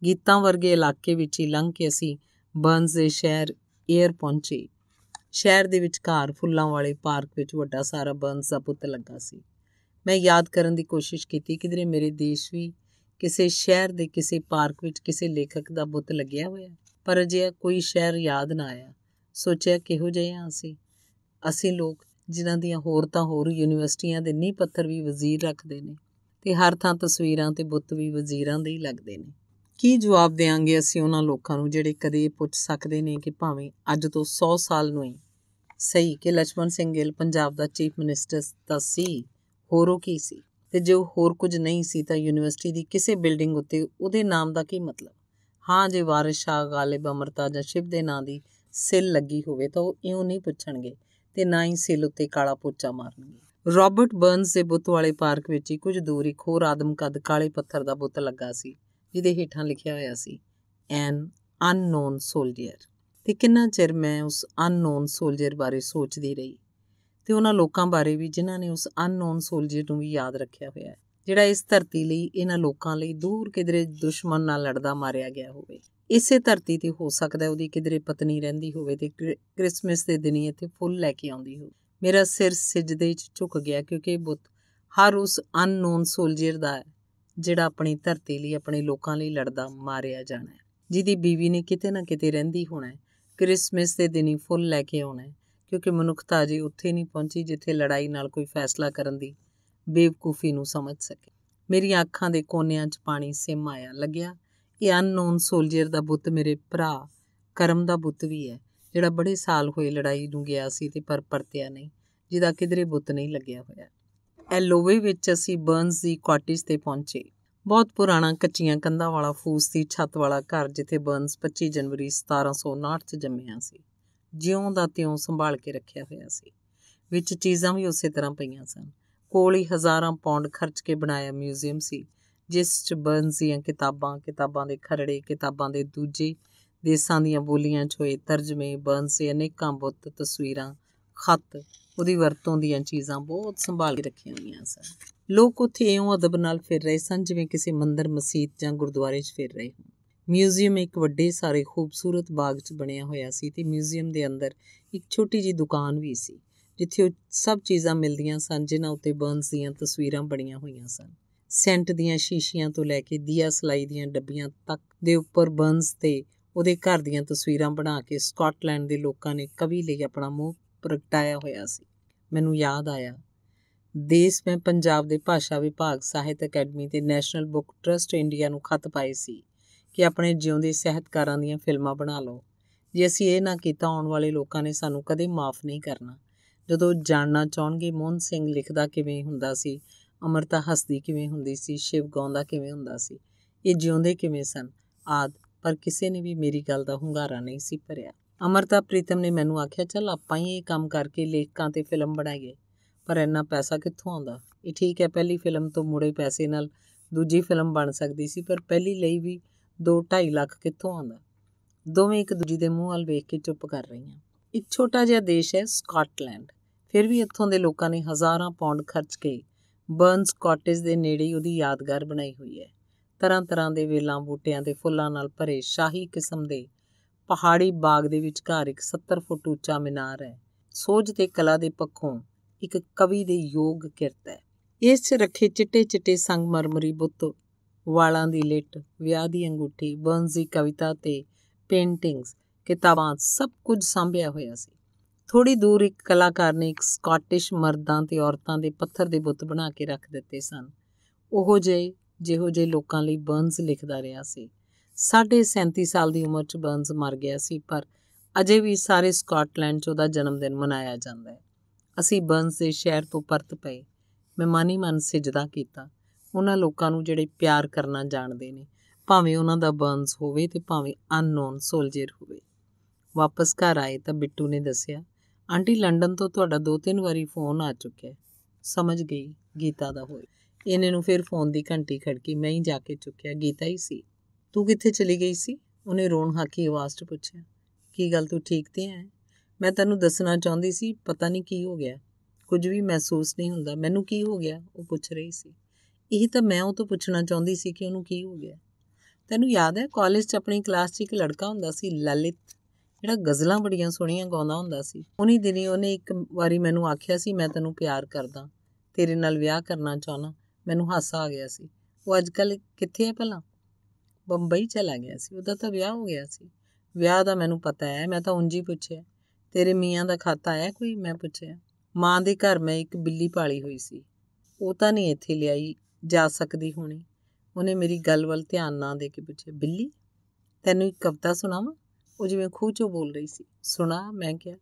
ਗੀਤਾਂ ਵਰਗੇ ਇਲਾਕੇ ਵਿੱਚ ਹੀ ਲੰਘ ਕੇ ਅਸੀਂ ਬਰਨਸ ਦੇ ਸ਼ਹਿਰ ਏਅਰ ਪਹੁੰਚੇ। ਸ਼ਹਿਰ ਦੇ ਵਿਚਕਾਰ ਫੁੱਲਾਂ ਵਾਲੇ ਪਾਰਕ ਵਿੱਚ ਵੱਡਾ ਸਾਰਾ ਬਰਨਸ ਦਾ ਪੁੱਤ ਲੱਗਾ ਸੀ। ਮੈਂ ਯਾਦ ਕਰਨ ਦੀ ਕੋਸ਼ਿਸ਼ ਕੀਤੀ ਕਿਧਰੇ ਮੇਰੇ ਦੇਸ਼ ਵੀ ਕਿਸੇ ਸ਼ਹਿਰ ਦੇ ਕਿਸੇ ਪਾਰਕ ਵਿੱਚ ਕਿਸੇ ਲੇਖਕ ਦਾ ਬੁੱਤ ਲੱਗਿਆ ਹੋਇਆ, ਪਰ ਅਜਿਹਾ ਕੋਈ ਸ਼ਹਿਰ ਯਾਦ ਨਾ ਆਇਆ। ਸੋਚਿਆ ਕਿਹੋ ਜਿਹੇ ਹਾਂ ਅਸੀਂ ਲੋਕ ਜਿਨ੍ਹਾਂ ਦੀਆਂ ਹੋਰ ਤਾਂ ਹੋਰ ਯੂਨੀਵਰਸਿਟੀਆਂ ਦੇ ਨੀਂਹ ਪੱਥਰ ਵੀ ਵਜ਼ੀਰ ਰੱਖਦੇ ਨੇ ਤੇ ਹਰ ਥਾਂ ਤਸਵੀਰਾਂ ਤੇ ਬੁੱਤ ਵੀ ਵਜ਼ੀਰਾਂ ਦੇ ਹੀ ਲੱਗਦੇ ਨੇ। ਕੀ ਜਵਾਬ ਦਿਆਂਗੇ ਅਸੀਂ ਉਹਨਾਂ ਲੋਕਾਂ ਨੂੰ ਜਿਹੜੇ ਕਦੇ ਪੁੱਛ ਸਕਦੇ ਨੇ ਕਿ ਭਾਵੇਂ ਅੱਜ ਤੋਂ 100 ਸਾਲ ਨੂੰ ਹੀ ਸਹੀ ਕਿ ਲਛਮਣ ਸਿੰਘ ਗਿੱਲ ਪੰਜਾਬ ਦਾ ਚੀਫ ਮਿਨਿਸਟਰ ਤਾਂ ਸੀ, ਹੋਰੋਂ ਕੀ ਸੀ। ਤੇ ਜੇ ਉਹ ਹੋਰ ਕੁਝ ਨਹੀਂ ਸੀ ਤਾਂ ਯੂਨੀਵਰਸਿਟੀ ਦੀ ਕਿਸੇ ਬਿਲਡਿੰਗ ਉੱਤੇ ਉਹਦੇ ਨਾਮ ਦਾ ਕੀ ਮਤਲਬ। ਹਾਂ, ਜੇ ਵਾਰਿਸ ਸ਼ਾਹ, ਗਾਲਿਬ, ਅਮਰਤਾ ਜਾਂ ਸ਼ਿਵ ਦੇ ਨਾਂ ਦੀ ਸਿੱਲ ਲੱਗੀ ਹੋਵੇ ਤਾਂ ਉਹ ਇਉਂ ਨਹੀਂ ਪੁੱਛਣਗੇ ਤੇ ਨਾ ਹੀ ਸਿੱਲ ਉੱਤੇ ਕਾਲਾ ਪੋਚਾ ਮਾਰਨਗੇ। ਰੋਬਰਟ ਬਰਨਸ ਦੇ ਬੁੱਤ ਵਾਲੇ ਪਾਰਕ ਵਿੱਚ ਹੀ ਕੁਝ ਦੂਰ ਇੱਕ ਹੋਰ ਆਦਮਕਦ ਕਾਲੇ ਪੱਥਰ ਦਾ ਬੁੱਤ ਲੱਗਾ ਸੀ ਜਿਹਦੇ ਹੇਠਾਂ ਲਿਖਿਆ ਹੋਇਆ ਸੀ ਐਨ ਅਨਨੋਨ ਸੋਲਜਰ। ਤੇ ਕਿੰਨਾ ਚਿਰ ਮੈਂ ਉਸ ਅਨਨੋਨ ਸੋਲਜਰ ਬਾਰੇ ਸੋਚਦੀ ਰਹੀ ਤੇ ਉਹਨਾਂ ਲੋਕਾਂ ਬਾਰੇ ਵੀ ਜਿਨ੍ਹਾਂ ਨੇ ਉਸ ਅਨਨੋਨ ਸੋਲਜਰ ਨੂੰ ਵੀ ਯਾਦ ਰੱਖਿਆ ਹੋਇਆ ਹੈ, ਜਿਹੜਾ ਇਸ ਧਰਤੀ ਲਈ, ਇਹਨਾਂ ਲੋਕਾਂ ਲਈ ਦੂਰ ਕਿਧਰੇ ਦੁਸ਼ਮਣ ਨਾਲ ਲੜਦਾ ਮਾਰਿਆ ਗਿਆ ਹੋਵੇ। ਇਸੇ ਧਰਤੀ ਤੇ ਹੋ ਸਕਦਾ ਉਹਦੀ ਕਿਧਰੇ ਪਤਨੀ ਰਹਿੰਦੀ ਹੋਵੇ ਤੇ ਕ੍ਰਿਸਮਸ ਦੇ ਦਿਨੀ ਇੱਥੇ ਫੁੱਲ ਲੈ ਕੇ ਆਉਂਦੀ ਹੋਵੇ। ਮੇਰਾ ਸਿਰ ਸਿਜਦੇ 'ਚ ਝੁਕ ਗਿਆ, ਕਿਉਂਕਿ ਇਹ ਬੁੱਤ ਹਰ ਉਸ ਅਨਨੋਨ ਸੋਲਜਰ ਦਾ ਹੈ ਜਿਹੜਾ ਆਪਣੀ ਧਰਤੀ ਲਈ, ਆਪਣੇ ਲੋਕਾਂ ਲਈ ਲੜਦਾ ਮਾਰਿਆ ਜਾਣਾ ਹੈ, ਜਿਹਦੀ ਬੀਵੀ ਨੇ ਕਿਤੇ ਨਾ ਕਿਤੇ ਰਹਿੰਦੀ ਹੋਣਾ ਹੈ, ਕ੍ਰਿਸਮਸ ਦੇ ਦਿਨੀ ਫੁੱਲ ਲੈ ਕੇ ਆਉਣਾ ਹੈ, ਕਿਉਂਕਿ ਮਨੁੱਖਤਾ ਅਜੇ ਉੱਥੇ ਨਹੀਂ ਪਹੁੰਚੀ ਜਿੱਥੇ ਲੜਾਈ ਨਾਲ ਕੋਈ ਫੈਸਲਾ ਕਰਨ ਦੀ ਬੇਵਕੂਫੀ ਨੂੰ ਸਮਝ ਸਕੇ। ਮੇਰੀਆਂ ਅੱਖਾਂ ਦੇ ਕੋਨਿਆਂ 'ਚ ਪਾਣੀ ਸਿਮ ਆਇਆ। ਲੱਗਿਆ ਇਹ ਅਨਨੋਨ ਸੋਲਜਰ ਦਾ ਬੁੱਤ ਮੇਰੇ ਭਰਾ ਕਰਮ ਦਾ ਬੁੱਤ ਵੀ ਹੈ, ਜਿਹੜਾ ਬੜੇ ਸਾਲ ਹੋਏ ਲੜਾਈ ਨੂੰ ਗਿਆ ਸੀ ਤੇ ਪਰ ਪਰਤਿਆ ਨਹੀਂ, ਜਿਹਦਾ ਕਿਧਰੇ ਬੁੱਤ ਨਹੀਂ ਲੱਗਿਆ ਹੋਇਆ। ਐਲੋਵੇ ਵਿੱਚ ਅਸੀਂ ਬਰਨਸ ਦੀ ਕਾਟੇਜ 'ਤੇ ਪਹੁੰਚੇ। ਬਹੁਤ ਪੁਰਾਣਾ ਕੱਚੀਆਂ ਕੰਧਾਂ ਵਾਲਾ ਫੂਸ ਦੀ ਛੱਤ ਵਾਲਾ ਘਰ, ਜਿੱਥੇ ਬਰਨਸ 25 ਜਨਵਰੀ 1759 'ਚ ਜੰਮਿਆ ਸੀ, ਜਿਉਂ ਦਾ ਤਿਉਂ ਸੰਭਾਲ ਕੇ ਰੱਖਿਆ ਹੋਇਆ ਸੀ। ਵਿੱਚ ਚੀਜ਼ਾਂ ਵੀ ਉਸੇ ਤਰ੍ਹਾਂ ਪਈਆਂ ਸਨ। ਕੋਲ ਹੀ ਹਜ਼ਾਰਾਂ ਪਾਉਂਡ ਖਰਚ ਕੇ ਬਣਾਇਆ ਮਿਊਜ਼ੀਅਮ ਸੀ, ਜਿਸ 'ਚ ਬਰਨਸ ਦੀਆਂ ਕਿਤਾਬਾਂ, ਕਿਤਾਬਾਂ ਦੇ ਖਰੜੇ, ਕਿਤਾਬਾਂ ਦੇ ਦੂਜੇ ਦੇਸਾਂ ਦੀਆਂ ਬੋਲੀਆਂ 'ਚ ਹੋਏ ਤਰਜਮੇ, ਬਰਨਸ ਦੇ ਅਨੇਕਾਂ ਬੁੱਤ, ਤਸਵੀਰਾਂ, ਖੱਤ, ਉਹਦੀ ਵਰਤੋਂ ਦੀਆਂ ਚੀਜ਼ਾਂ ਬਹੁਤ ਸੰਭਾਲ ਕੇ ਰੱਖੀਆਂ ਹੋਈਆਂ ਸਨ। ਲੋਕ ਉੱਥੇ ਇਉਂ ਅਦਬ ਨਾਲ ਫਿਰ ਰਹੇ ਸਨ ਜਿਵੇਂ ਕਿਸੇ ਮੰਦਰ, ਮਸੀਤ ਜਾਂ ਗੁਰਦੁਆਰੇ 'ਚ ਫਿਰ ਰਹੇ ਹੋਣ। ਮਿਊਜ਼ੀਅਮ ਇੱਕ ਵੱਡੇ ਸਾਰੇ ਖੂਬਸੂਰਤ ਬਾਗ 'ਚ ਬਣਿਆ ਹੋਇਆ ਸੀ ਤੇ ਮਿਊਜ਼ੀਅਮ ਦੇ ਅੰਦਰ ਇੱਕ ਛੋਟੀ ਜਿਹੀ ਦੁਕਾਨ ਵੀ ਸੀ, ਜਿੱਥੇ ਉਹ ਸਭ ਚੀਜ਼ਾਂ ਮਿਲਦੀਆਂ ਸਨ ਜਿਨ੍ਹਾਂ ਉੱਤੇ ਬਰਨਸ ਦੀਆਂ ਤਸਵੀਰਾਂ ਬਣੀਆਂ ਹੋਈਆਂ ਸਨ। ਸੈਂਟ ਦੀਆਂ ਸ਼ੀਸ਼ੀਆਂ ਤੋਂ ਲੈ ਕੇ ਦੀਆ ਸਲਾਈ ਦੀਆਂ ਡੱਬੀਆਂ ਤੱਕ ਦੇ ਉੱਪਰ ਬਰਨਸ ਤੇ ਉਹਦੇ ਘਰ ਦੀਆਂ ਤਸਵੀਰਾਂ ਬਣਾ ਕੇ ਸਕਾਟਲੈਂਡ ਦੇ ਲੋਕਾਂ ਨੇ ਕਵੀ ਲਈ ਆਪਣਾ ਮੋਹ ਪ੍ਰਗਟਾਇਆ ਹੋਇਆ ਸੀ। ਮੈਨੂੰ ਯਾਦ ਆਇਆ, ਦੇਸ਼ ਮੈਂ ਪੰਜਾਬ ਦੇ ਭਾਸ਼ਾ ਵਿਭਾਗ, ਸਾਹਿਤ ਅਕੈਡਮੀ ਤੇ ਨੈਸ਼ਨਲ ਬੁੱਕ ਟਰਸਟ ਇੰਡੀਆ ਨੂੰ ਖੱਤ ਪਾਏ ਸੀ ਕਿ ਆਪਣੇ ਜਿਉਂਦੇ ਸਾਹਿਤਕਾਰਾਂ ਦੀਆਂ ਫਿਲਮਾਂ ਬਣਾ ਲਓ। ਜੇ ਅਸੀਂ ਇਹ ਨਾ ਕੀਤਾ, ਆਉਣ ਵਾਲੇ ਲੋਕਾਂ ਨੇ ਸਾਨੂੰ ਕਦੇ ਮਾਫ਼ ਨਹੀਂ ਕਰਨਾ। ਜਦੋਂ ਜਾਣਨਾ ਚਾਹਣਗੇ ਮੋਹਨ ਸਿੰਘ ਲਿਖਦਾ ਕਿਵੇਂ ਹੁੰਦਾ ਸੀ, ਅੰਮ੍ਰਿਤਾ ਹੱਸਦੀ ਕਿਵੇਂ ਹੁੰਦੀ ਸੀ, ਸ਼ਿਵ ਗਾਉਂਦਾ ਕਿਵੇਂ ਹੁੰਦਾ ਸੀ, ਇਹ ਜਿਉਂਦੇ ਕਿਵੇਂ ਸਨ ਆਦਿ, ਪਰ ਕਿਸੇ ਨੇ ਵੀ ਮੇਰੀ ਗੱਲ ਦਾ ਹੁੰਗਾਰਾ ਨਹੀਂ ਸੀ ਭਰਿਆ। ਅੰਮ੍ਰਿਤਾ ਪ੍ਰੀਤਮ ਨੇ ਮੈਨੂੰ ਆਖਿਆ, ਚੱਲ ਆਪਾਂ ਹੀ ਇਹ ਕੰਮ ਕਰਕੇ ਲੇਖਕਾਂ 'ਤੇ ਫਿਲਮ ਬਣਾਈਏ, ਪਰ ਇੰਨਾ ਪੈਸਾ ਕਿੱਥੋਂ ਆਉਂਦਾ? ਇਹ ਠੀਕ ਹੈ, ਪਹਿਲੀ ਫਿਲਮ ਤੋਂ ਮੁੜੇ ਪੈਸੇ ਨਾਲ ਦੂਜੀ ਫਿਲਮ ਬਣ ਸਕਦੀ ਸੀ, ਪਰ ਪਹਿਲੀ ਲਈ ਵੀ 2-2.5 ਲੱਖ ਕਿੱਥੋਂ ਆਉਂਦਾ? ਦੋਵੇਂ ਇੱਕ ਦੂਜੀ ਦੇ ਮੂੰਹ ਵੱਲ ਵੇਖ ਕੇ ਚੁੱਪ ਕਰ ਰਹੀਆਂ। ਇੱਕ ਛੋਟਾ ਜਿਹਾ ਦੇਸ਼ ਹੈ ਸਕਾਟਲੈਂਡ, ਫਿਰ ਵੀ ਇੱਥੋਂ ਦੇ ਲੋਕਾਂ ਨੇ ਹਜ਼ਾਰਾਂ ਪਾਉਂਡ ਖਰਚ ਕੇ ਬਰਨਸ ਕਾਟੇਜ ਦੇ ਨੇੜੇ ਉਹਦੀ ਯਾਦਗਾਰ ਬਣਾਈ ਹੋਈ ਹੈ। ਤਰ੍ਹਾਂ ਤਰ੍ਹਾਂ ਦੇ ਵੇਲਾਂ, ਬੂਟਿਆਂ ਤੇ ਫੁੱਲਾਂ ਨਾਲ ਭਰੇ ਸ਼ਾਹੀ ਕਿਸਮ ਦੇ ਪਹਾੜੀ ਬਾਗ ਦੇ ਵਿਚਕਾਰ ਇੱਕ 70 ਫੁੱਟ ਉੱਚਾ ਮੀਨਾਰ ਹੈ। ਸੋਝ ਤੇ ਕਲਾ ਦੇ ਪੱਖੋਂ ਇੱਕ ਕਵੀ ਦੇ ਯੋਗ ਕਿਰਤ ਹੈ। ਇਸ 'ਚ ਰੱਖੇ ਚਿੱਟੇ ਸੰਗਮਰਮਰੀ ਬੁੱਤ, ਵਾਲਾਂ ਦੀ ਲਿੱਟ, ਵਿਆਹ ਦੀ ਅੰਗੂਠੀ, ਬਰਨਸ ਦੀ ਕਵਿਤਾ ਤੇ ਪੇਂਟਿੰਗਸ, ਕਿਤਾਬਾਂ, ਸਭ ਕੁਝ ਸਾਂਭਿਆ ਹੋਇਆ ਸੀ। ਥੋੜ੍ਹੀ ਦੂਰ ਇੱਕ ਕਲਾਕਾਰ ਨੇ ਇੱਕ ਸਕਾਟਿਸ਼ ਮਰਦਾਂ ਤੇ ਔਰਤਾਂ ਦੇ ਪੱਥਰ ਦੇ ਬੁੱਤ ਬਣਾ ਕੇ ਰੱਖ ਦਿੱਤੇ ਸਨ, ਜਿਹੋ ਜਿਹੇ ਲੋਕਾਂ ਲਈ ਬਰਨਸ ਲਿਖਦਾ ਰਿਹਾ ਸੀ। 37.5 ਸਾਲ ਦੀ ਉਮਰ 'ਚ ਬਰਨਸ ਮਰ ਗਿਆ ਸੀ, ਪਰ ਅਜੇ ਵੀ ਸਾਰੇ ਸਕਾਟਲੈਂਡ 'ਚ ਉਹਦਾ ਜਨਮ ਦਿਨ ਮਨਾਇਆ ਜਾਂਦਾ ਹੈ। ਅਸੀਂ ਬਰਨਸ ਦੇ ਸ਼ਹਿਰ ਤੋਂ ਪਰਤ ਪਏ। ਮੈਂ ਮਨ ਹੀ ਮਨ ਸਿਜਦਾ ਕੀਤਾ ਉਹਨਾਂ ਲੋਕਾਂ ਨੂੰ ਜਿਹੜੇ ਪਿਆਰ ਕਰਨਾ ਜਾਣਦੇ ਨੇ, ਭਾਵੇਂ ਉਹਨਾਂ ਦਾ ਬਰਨਸ ਹੋਵੇ ਤੇ ਭਾਵੇਂ ਅਨਨੋਨ ਸੋਲਜਰ ਹੋਵੇ। ਵਾਪਸ ਘਰ ਆਏ ਤਾਂ ਬਿੱਟੂ ਨੇ ਦੱਸਿਆ, ਆਂਟੀ ਲੰਡਨ ਤੋਂ ਤੁਹਾਡਾ 2-3 ਵਾਰੀ ਫੋਨ ਆ ਚੁੱਕਿਆ। ਸਮਝ ਗਈ ਗੀਤਾ ਦਾ ਹੋਏ। ਇਹਨੇ ਨੂੰ ਫਿਰ ਫੋਨ ਦੀ ਘੰਟੀ ਖੜਕੀ। ਮੈਂ ਹੀ ਜਾ ਕੇ ਚੁੱਕਿਆ। ਗੀਤਾ ਹੀ ਸੀ। ਤੂੰ ਕਿੱਥੇ ਚਲੀ ਗਈ ਸੀ? ਉਹਨੇ ਰੋਣ ਹਾਕੀ ਆਵਾਜ਼ 'ਚ ਪੁੱਛਿਆ। ਕੀ ਗੱਲ, ਤੂੰ ਠੀਕ ਤੇ ਹੈ? ਮੈਂ ਤੈਨੂੰ ਦੱਸਣਾ ਚਾਹੁੰਦੀ ਸੀ, ਪਤਾ ਨਹੀਂ ਕੀ ਹੋ ਗਿਆ। ਕੁਝ ਵੀ ਮਹਿਸੂਸ ਨਹੀਂ ਹੁੰਦਾ। ਮੈਨੂੰ ਕੀ ਹੋ ਗਿਆ? ਉਹ ਪੁੱਛ ਰਹੀ ਸੀ। ਇਹੀ ਤਾਂ ਮੈਂ ਉਹ ਤੋਂ ਪੁੱਛਣਾ ਚਾਹੁੰਦੀ ਸੀ ਕਿ ਉਹਨੂੰ ਕੀ ਹੋ ਗਿਆ। ਤੈਨੂੰ ਯਾਦ ਹੈ ਕਾਲਜ 'ਚ ਆਪਣੀ ਕਲਾਸ 'ਚ ਇੱਕ ਲੜਕਾ ਹੁੰਦਾ ਸੀ ਲਲਿਤ, ਜਿਹੜਾ ਗਜ਼ਲਾਂ ਬੜੀਆਂ ਸੋਹਣੀਆਂ ਗਾਉਂਦਾ ਹੁੰਦਾ ਸੀ। ਉਨੀ ਦਿਨੀ ਉਹਨੇ ਇੱਕ ਵਾਰੀ ਮੈਨੂੰ ਆਖਿਆ ਸੀ, ਮੈਂ ਤੈਨੂੰ ਪਿਆਰ ਕਰਦਾ, ਤੇਰੇ ਨਾਲ ਵਿਆਹ ਕਰਨਾ ਚਾਹੁੰਦਾ। ਮੈਨੂੰ ਹਾਸਾ ਆ ਗਿਆ ਸੀ। ਉਹ ਅੱਜ ਕੱਲ੍ਹ ਕਿੱਥੇ ਹੈ ਭਲਾ? ਬੰਬਈ ਚਲਾ ਗਿਆ ਸੀ। ਉਹਦਾ ਤਾਂ ਵਿਆਹ ਹੋ ਗਿਆ ਸੀ। ਵਿਆਹ ਦਾ ਮੈਨੂੰ ਪਤਾ ਹੈ, ਮੈਂ ਤਾਂ ਉਂਝ ਹੀ ਪੁੱਛਿਆ। ਤੇਰੇ ਮੀਆਂ ਦਾ ਖਾਤਾ ਆਇਆ ਕੋਈ? ਮੈਂ ਪੁੱਛਿਆ। ਮਾਂ ਦੇ ਘਰ ਮੈਂ ਇੱਕ ਬਿੱਲੀ ਪਾਲੀ ਹੋਈ ਸੀ, ਉਹ ਤਾਂ ਨਹੀਂ ਇੱਥੇ ਲਿਆਈ ਜਾ ਸਕਦੀ ਹੋਣੀ। ਉਹਨੇ ਮੇਰੀ ਗੱਲ ਵੱਲ ਧਿਆਨ ਨਾ ਦੇ ਕੇ ਪੁੱਛਿਆ। ਬਿੱਲੀ? ਤੈਨੂੰ ਇੱਕ ਕਵਿਤਾ ਸੁਣਾਵਾਂ? ਉਹ ਜਿਵੇਂ ਖੂਹ 'ਚੋਂ ਬੋਲ ਰਹੀ ਸੀ। ਸੁਣਾ, ਮੈਂ ਕਿਹਾ।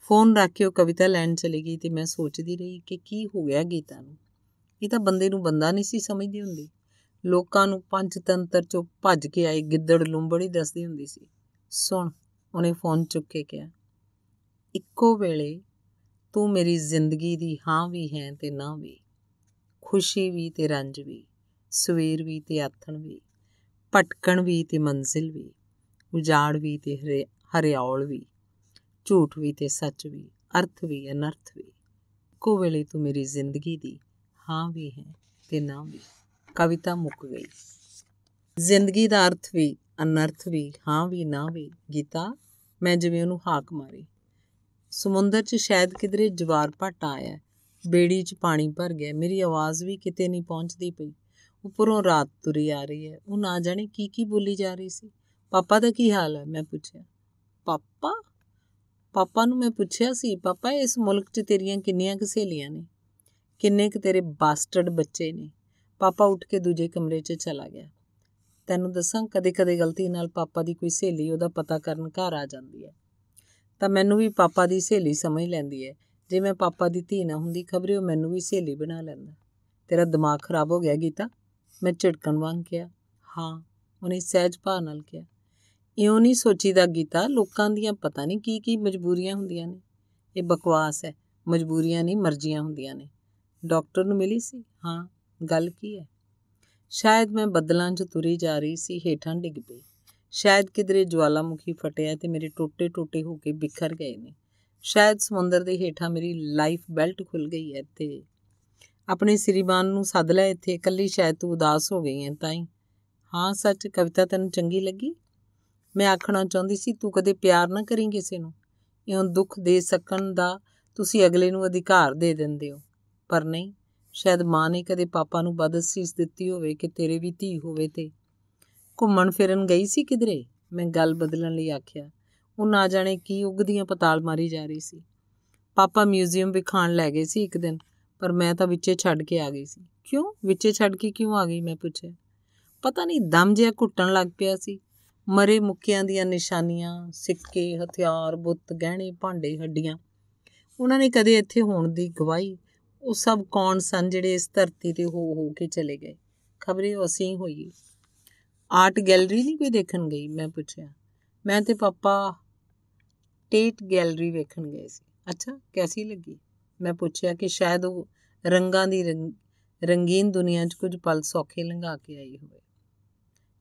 ਫੋਨ ਰੱਖ ਕੇ ਉਹ ਕਵਿਤਾ ਲੈਣ ਚਲੀ ਗਈ ਤੇ ਮੈਂ ਸੋਚਦੀ ਰਹੀ ਕਿ ਕੀ ਹੋ ਗਿਆ ਗੀਤਾ ਨੂੰ। ਇਹ ਤਾਂ ਬੰਦੇ ਨੂੰ ਬੰਦਾ ਨਹੀਂ ਸੀ ਸਮਝਦੀ ਹੁੰਦੀ। ਲੋਕਾਂ ਨੂੰ ਪੰਚਤੰਤਰ 'ਚੋਂ ਭੱਜ ਕੇ ਆਏ ਗਿੱਦੜ ਲੂੰਬੜ ਹੀ ਦੱਸਦੀ ਹੁੰਦੀ ਸੀ। ਸੁਣ, ਉਹਨੇ ਫੋਨ ਚੁੱਕ ਕੇ ਕਿਹਾ। ਇੱਕੋ ਵੇਲੇ ਤੂੰ ਮੇਰੀ ਜ਼ਿੰਦਗੀ ਦੀ ਹਾਂ ਵੀ ਹੈ ਤੇ ਨਾ ਵੀ, ਖੁਸ਼ੀ ਵੀ ਤੇ ਰੰਜ ਵੀ, ਸਵੇਰ ਵੀ ਤੇ ਆਥਣ ਵੀ, ਭਟਕਣ ਵੀ ਤੇ ਮੰਜ਼ਿਲ ਵੀ, ਉਜਾੜ ਵੀ ਤੇ ਹਰਿਆਉਲ ਵੀ, ਝੂਠ ਵੀ ਤੇ ਸੱਚ ਵੀ, ਅਰਥ ਵੀ ਅਨਰਥ ਵੀ। ਇੱਕੋ ਵੇਲੇ ਤੂੰ ਮੇਰੀ ਜ਼ਿੰਦਗੀ ਦੀ ਹਾਂ ਵੀ ਹੈ ਤੇ ਨਾ ਵੀ। ਕਵਿਤਾ ਮੁੱਕ ਗਈ। ਜ਼ਿੰਦਗੀ ਦਾ ਅਰਥ ਵੀ ਅਨਰਥ ਵੀ, ਹਾਂ ਵੀ ਨਾ ਵੀ। ਗੀਤਾ, ਮੈਂ ਜਿਵੇਂ ਉਹਨੂੰ ਹਾਕ ਮਾਰੀ। ਸਮੁੰਦਰ 'ਚ ਸ਼ਾਇਦ ਕਿਧਰੇ ਜਵਾਰ ਭਾਟਾ ਆਇਆ, ਬੇੜੀ 'ਚ ਪਾਣੀ ਭਰ ਗਿਆ। ਮੇਰੀ ਆਵਾਜ਼ ਵੀ ਕਿਤੇ ਨਹੀਂ ਪਹੁੰਚਦੀ ਪਈ। ਉੱਪਰੋਂ ਰਾਤ ਤੁਰੀ ਆ ਰਹੀ ਹੈ। ਉਹ ਨਾ ਜਾਣੇ ਕੀ ਕੀ ਬੋਲੀ ਜਾ ਰਹੀ ਸੀ। ਪਾਪਾ ਦਾ ਕੀ ਹਾਲ ਹੈ? ਮੈਂ ਪੁੱਛਿਆ। ਪਾਪਾ? ਪਾਪਾ ਨੂੰ ਮੈਂ ਪੁੱਛਿਆ ਸੀ, ਪਾਪਾ ਇਸ ਮੁਲਕ 'ਚ ਤੇਰੀਆਂ ਕਿੰਨੀਆਂ ਕੁ ਸਹੇਲੀਆਂ ਨੇ? ਕਿੰਨੇ ਕੁ ਤੇਰੇ ਬਾਸਟਰਡ ਬੱਚੇ ਨੇ? ਪਾਪਾ ਉੱਠ ਕੇ ਦੂਜੇ ਕਮਰੇ 'ਚ ਚਲਾ ਗਿਆ। ਤੈਨੂੰ ਦੱਸਾਂ, ਕਦੇ ਕਦੇ ਗਲਤੀ ਨਾਲ ਪਾਪਾ ਦੀ ਕੋਈ ਸਹੇਲੀ ਉਹਦਾ ਪਤਾ ਕਰਨ ਘਰ ਆ ਜਾਂਦੀ ਹੈ ਤਾਂ ਮੈਨੂੰ ਵੀ ਪਾਪਾ ਦੀ ਸਹੇਲੀ ਸਮਝ ਲੈਂਦੀ ਹੈ। ਜੇ ਮੈਂ ਪਾਪਾ ਦੀ ਧੀ ਨਾ ਹੁੰਦੀ, ਖਬਰੇ ਉਹ ਮੈਨੂੰ ਵੀ ਸਹੇਲੀ ਬਣਾ ਲੈਂਦਾ। ਤੇਰਾ ਦਿਮਾਗ ਖਰਾਬ ਹੋ ਗਿਆ ਗੀਤਾ? ਮੈਂ ਝਿੜਕਣ ਵਾਂਗ ਕਿਹਾ। ਹਾਂ, ਉਹਨੇ ਸਹਿਜ ਭਾਅ ਨਾਲ ਕਿਹਾ। ਇਉਂ ਨਹੀਂ ਸੋਚੀਦਾ ਗੀਤਾ, ਲੋਕਾਂ ਦੀਆਂ ਪਤਾ ਨਹੀਂ ਕੀ ਕੀ ਮਜਬੂਰੀਆਂ ਹੁੰਦੀਆਂ ਨੇ। ਇਹ ਬਕਵਾਸ ਹੈ। ਮਜਬੂਰੀਆਂ ਨਹੀਂ, ਮਰਜ਼ੀਆਂ ਹੁੰਦੀਆਂ ਨੇ। ਡਾਕਟਰ ਨੂੰ ਮਿਲੀ ਸੀ? ਹਾਂ। ਗੱਲ ਕੀ ਹੈ? ਸ਼ਾਇਦ ਮੈਂ ਬੱਦਲਾਂ 'ਚ ਤੁਰੀ ਜਾ ਰਹੀ ਸੀ, ਹੇਠਾਂ ਡਿੱਗ ਪਈ। ਸ਼ਾਇਦ ਕਿਧਰੇ ਜਵਾਲਾਮੁਖੀ ਫਟਿਆ ਤੇ ਮੇਰੇ ਟੋਟੇ ਟੋਟੇ ਹੋ ਕੇ ਬਿਖਰ ਗਏ ਨੇ। ਸ਼ਾਇਦ ਸਮੁੰਦਰ ਦੇ ਹੇਠਾਂ ਮੇਰੀ ਲਾਈਫ ਬੈਲਟ ਖੁੱਲ੍ਹ ਗਈ ਹੈ ਤੇ ਆਪਣੇ ਸ੍ਰੀਮਾਨ ਨੂੰ ਸੱਦ ਲੈ ਇੱਥੇ। ਇਕੱਲੀ ਸ਼ਾਇਦ ਤੂੰ ਉਦਾਸ ਹੋ ਗਈ ਹੈ ਤਾਂ ਹੀ। ਹਾਂ ਸੱਚ, ਕਵਿਤਾ ਤੈਨੂੰ ਚੰਗੀ ਲੱਗੀ? ਮੈਂ ਆਖਣਾ ਚਾਹੁੰਦੀ ਸੀ, ਤੂੰ ਕਦੇ ਪਿਆਰ ਨਾ ਕਰੀਂ ਕਿਸੇ ਨੂੰ। ਇਉਂ ਦੁੱਖ ਦੇ ਸਕਣ ਦਾ ਤੁਸੀਂ ਅਗਲੇ ਨੂੰ ਅਧਿਕਾਰ ਦੇ ਦਿੰਦੇ ਹੋ। ਪਰ ਨਹੀਂ, ਸ਼ਾਇਦ ਮਾਂ ਨੇ ਕਦੇ ਪਾਪਾ ਨੂੰ ਬਦਅਸੀਸ ਦਿੱਤੀ ਹੋਵੇ ਕਿ ਤੇਰੇ ਵੀ ਧੀ ਹੋਵੇ। ਤੇ ਘੁੰਮਣ ਫਿਰਨ ਗਈ ਸੀ ਕਿਧਰੇ? ਮੈਂ ਗੱਲ ਬਦਲਣ ਲਈ ਆਖਿਆ। ਉਹ ਨਾ ਜਾਣੇ ਕੀ ਉਗਦੀਆਂ ਪਤਾਲ ਮਾਰੀ ਜਾ ਰਹੀ ਸੀ। ਪਾਪਾ ਮਿਊਜ਼ੀਅਮ ਵਿਖਾਣ ਲੈ ਗਏ ਸੀ ਇੱਕ ਦਿਨ, ਪਰ ਮੈਂ ਤਾਂ ਵਿੱਚੇ ਛੱਡ ਕੇ ਆ ਗਈ ਸੀ। ਕਿਉਂ ਵਿੱਚੇ ਛੱਡ ਕੇ ਕਿਉਂ ਆ ਗਈ? ਮੈਂ ਪੁੱਛਿਆ। ਪਤਾ ਨਹੀਂ, ਦਮ ਜਿਹਾ ਘੁੱਟਣ ਲੱਗ ਪਿਆ ਸੀ। ਮਰੇ ਮੁੱਕਿਆਂ ਦੀਆਂ ਨਿਸ਼ਾਨੀਆਂ, ਸਿੱਕੇ, ਹਥਿਆਰ, ਬੁੱਤ, ਗਹਿਣੇ, ਭਾਂਡੇ, ਹੱਡੀਆਂ, ਉਹਨਾਂ ਨੇ ਕਦੇ ਇੱਥੇ ਹੋਣ ਦੀ ਗਵਾਹੀ। ਉਹ ਸਭ ਕੌਣ ਸਨ ਜਿਹੜੇ ਇਸ ਧਰਤੀ 'ਤੇ ਹੋ ਕੇ ਚਲੇ ਗਏ? ਖਬਰੇ ਉਹ ਅਸੀਂ ਹੋਈਏ। ਆਰਟ ਗੈਲਰੀ ਨਹੀਂ ਕੋਈ ਦੇਖਣ ਗਈ? ਮੈਂ ਪੁੱਛਿਆ। ਮੈਂ ਤੇ ਪਾਪਾ ਟੇਟ ਗੈਲਰੀ ਵੇਖਣ ਗਏ ਸੀ। ਅੱਛਾ, ਕੈਸੀ ਲੱਗੀ? ਮੈਂ ਪੁੱਛਿਆ ਕਿ ਸ਼ਾਇਦ ਉਹ ਰੰਗਾਂ ਦੀ ਰੰਗੀਨ ਦੁਨੀਆ 'ਚ ਕੁਝ ਪਲ ਸੌਖੇ ਲੰਘਾ ਕੇ ਆਈ ਹੋਵੇ।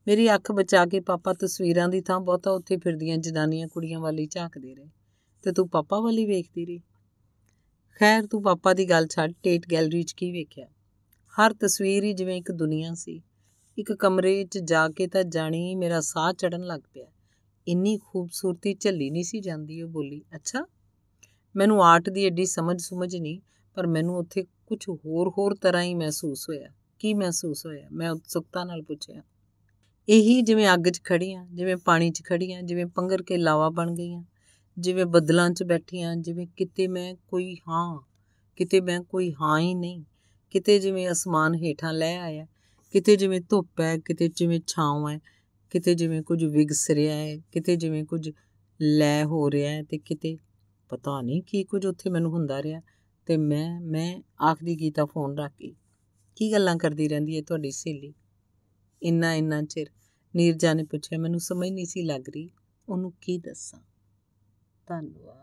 ਮੇਰੀ ਅੱਖ ਬਚਾ ਕੇ ਪਾਪਾ ਤਸਵੀਰਾਂ ਦੀ ਥਾਂ ਬਹੁਤਾ ਉੱਥੇ ਫਿਰਦੀਆਂ ਜਨਾਨੀਆਂ ਕੁੜੀਆਂ ਵੱਲ ਹੀ ਝਾਕਦੇ ਰਹੇ ਤੇ ਤੂੰ ਪਾਪਾ ਵੱਲ ਹੀ ਵੇਖਦੀ ਰਹੀ। ਖੈਰ, ਤੂੰ ਪਾਪਾ ਦੀ ਗੱਲ ਛੱਡ। ਟੇਟ ਗੈਲਰੀ 'ਚ ਕੀ ਵੇਖਿਆ? ਹਰ ਤਸਵੀਰ ਹੀ ਜਿਵੇਂ ਇੱਕ ਦੁਨੀਆ ਸੀ। ਇੱਕ ਕਮਰੇ 'ਚ ਜਾ ਕੇ ਤਾਂ ਜਾਣੀ ਮੇਰਾ ਸਾਹ ਚੜ੍ਹਨ ਲੱਗ ਪਿਆ। ਇੰਨੀ ਖੂਬਸੂਰਤੀ ਝੱਲੀ ਨਹੀਂ ਸੀ ਜਾਂਦੀ। ਉਹ ਬੋਲੀ। ਅੱਛਾ, ਮੈਨੂੰ ਆਰਟ ਦੀ ਐਡੀ ਸਮਝ ਨਹੀਂ, ਪਰ ਮੈਨੂੰ ਉੱਥੇ ਕੁਝ ਹੋਰ ਤਰ੍ਹਾਂ ਹੀ ਮਹਿਸੂਸ ਹੋਇਆ। ਕੀ ਮਹਿਸੂਸ ਹੋਇਆ? ਮੈਂ ਉਤਸੁਕਤਾ ਨਾਲ ਪੁੱਛਿਆ। ਇਹੀ ਜਿਵੇਂ ਅੱਗ 'ਚ ਖੜ੍ਹੀਆਂ, ਜਿਵੇਂ ਪਾਣੀ 'ਚ ਖੜ੍ਹੀਆਂ, ਜਿਵੇਂ ਪੰਘਰ ਕੇ ਲਾਵਾ ਬਣ ਗਈਆਂ, ਜਿਵੇਂ ਬੱਦਲਾਂ 'ਚ ਬੈਠੀਆਂ, ਜਿਵੇਂ ਕਿਤੇ ਮੈਂ ਕੋਈ ਹਾਂ ਹੀ ਨਹੀਂ। ਕਿਤੇ ਜਿਵੇਂ ਅਸਮਾਨ ਹੇਠਾਂ ਲੈ ਆਇਆ, ਕਿਤੇ ਜਿਵੇਂ ਧੁੱਪ ਹੈ, ਕਿਤੇ ਜਿਵੇਂ ਛਾਂ ਹੈ, ਕਿਤੇ ਜਿਵੇਂ ਕੁਝ ਵਿਗਸ ਰਿਹਾ ਹੈ, ਕਿਤੇ ਜਿਵੇਂ ਕੁਝ ਲੈ ਹੋ ਰਿਹਾ ਹੈ ਤੇ ਕਿਤੇ ਪਤਾ ਨਹੀਂ ਕੀ ਕੁਝ ਉੱਥੇ ਮੈਨੂੰ ਹੁੰਦਾ ਰਿਹਾ। ਤੇ ਮੈਂ ਆਖਦੀ ਗੀਤਾ ਫੋਨ ਰੱਖ ਗਈ। ਕੀ ਗੱਲਾਂ ਕਰਦੀ ਰਹਿੰਦੀ ਹੈ ਤੁਹਾਡੀ ਸਹੇਲੀ ਇੰਨਾ ਚਿਰ? ਨੀਰਜਾ ਨੇ ਪੁੱਛਿਆ। ਮੈਨੂੰ ਸਮਝ ਨਹੀਂ ਸੀ ਲੱਗ ਰਹੀ ਉਹਨੂੰ ਕੀ ਦੱਸਾਂ। ਧੰਨਵਾਦ।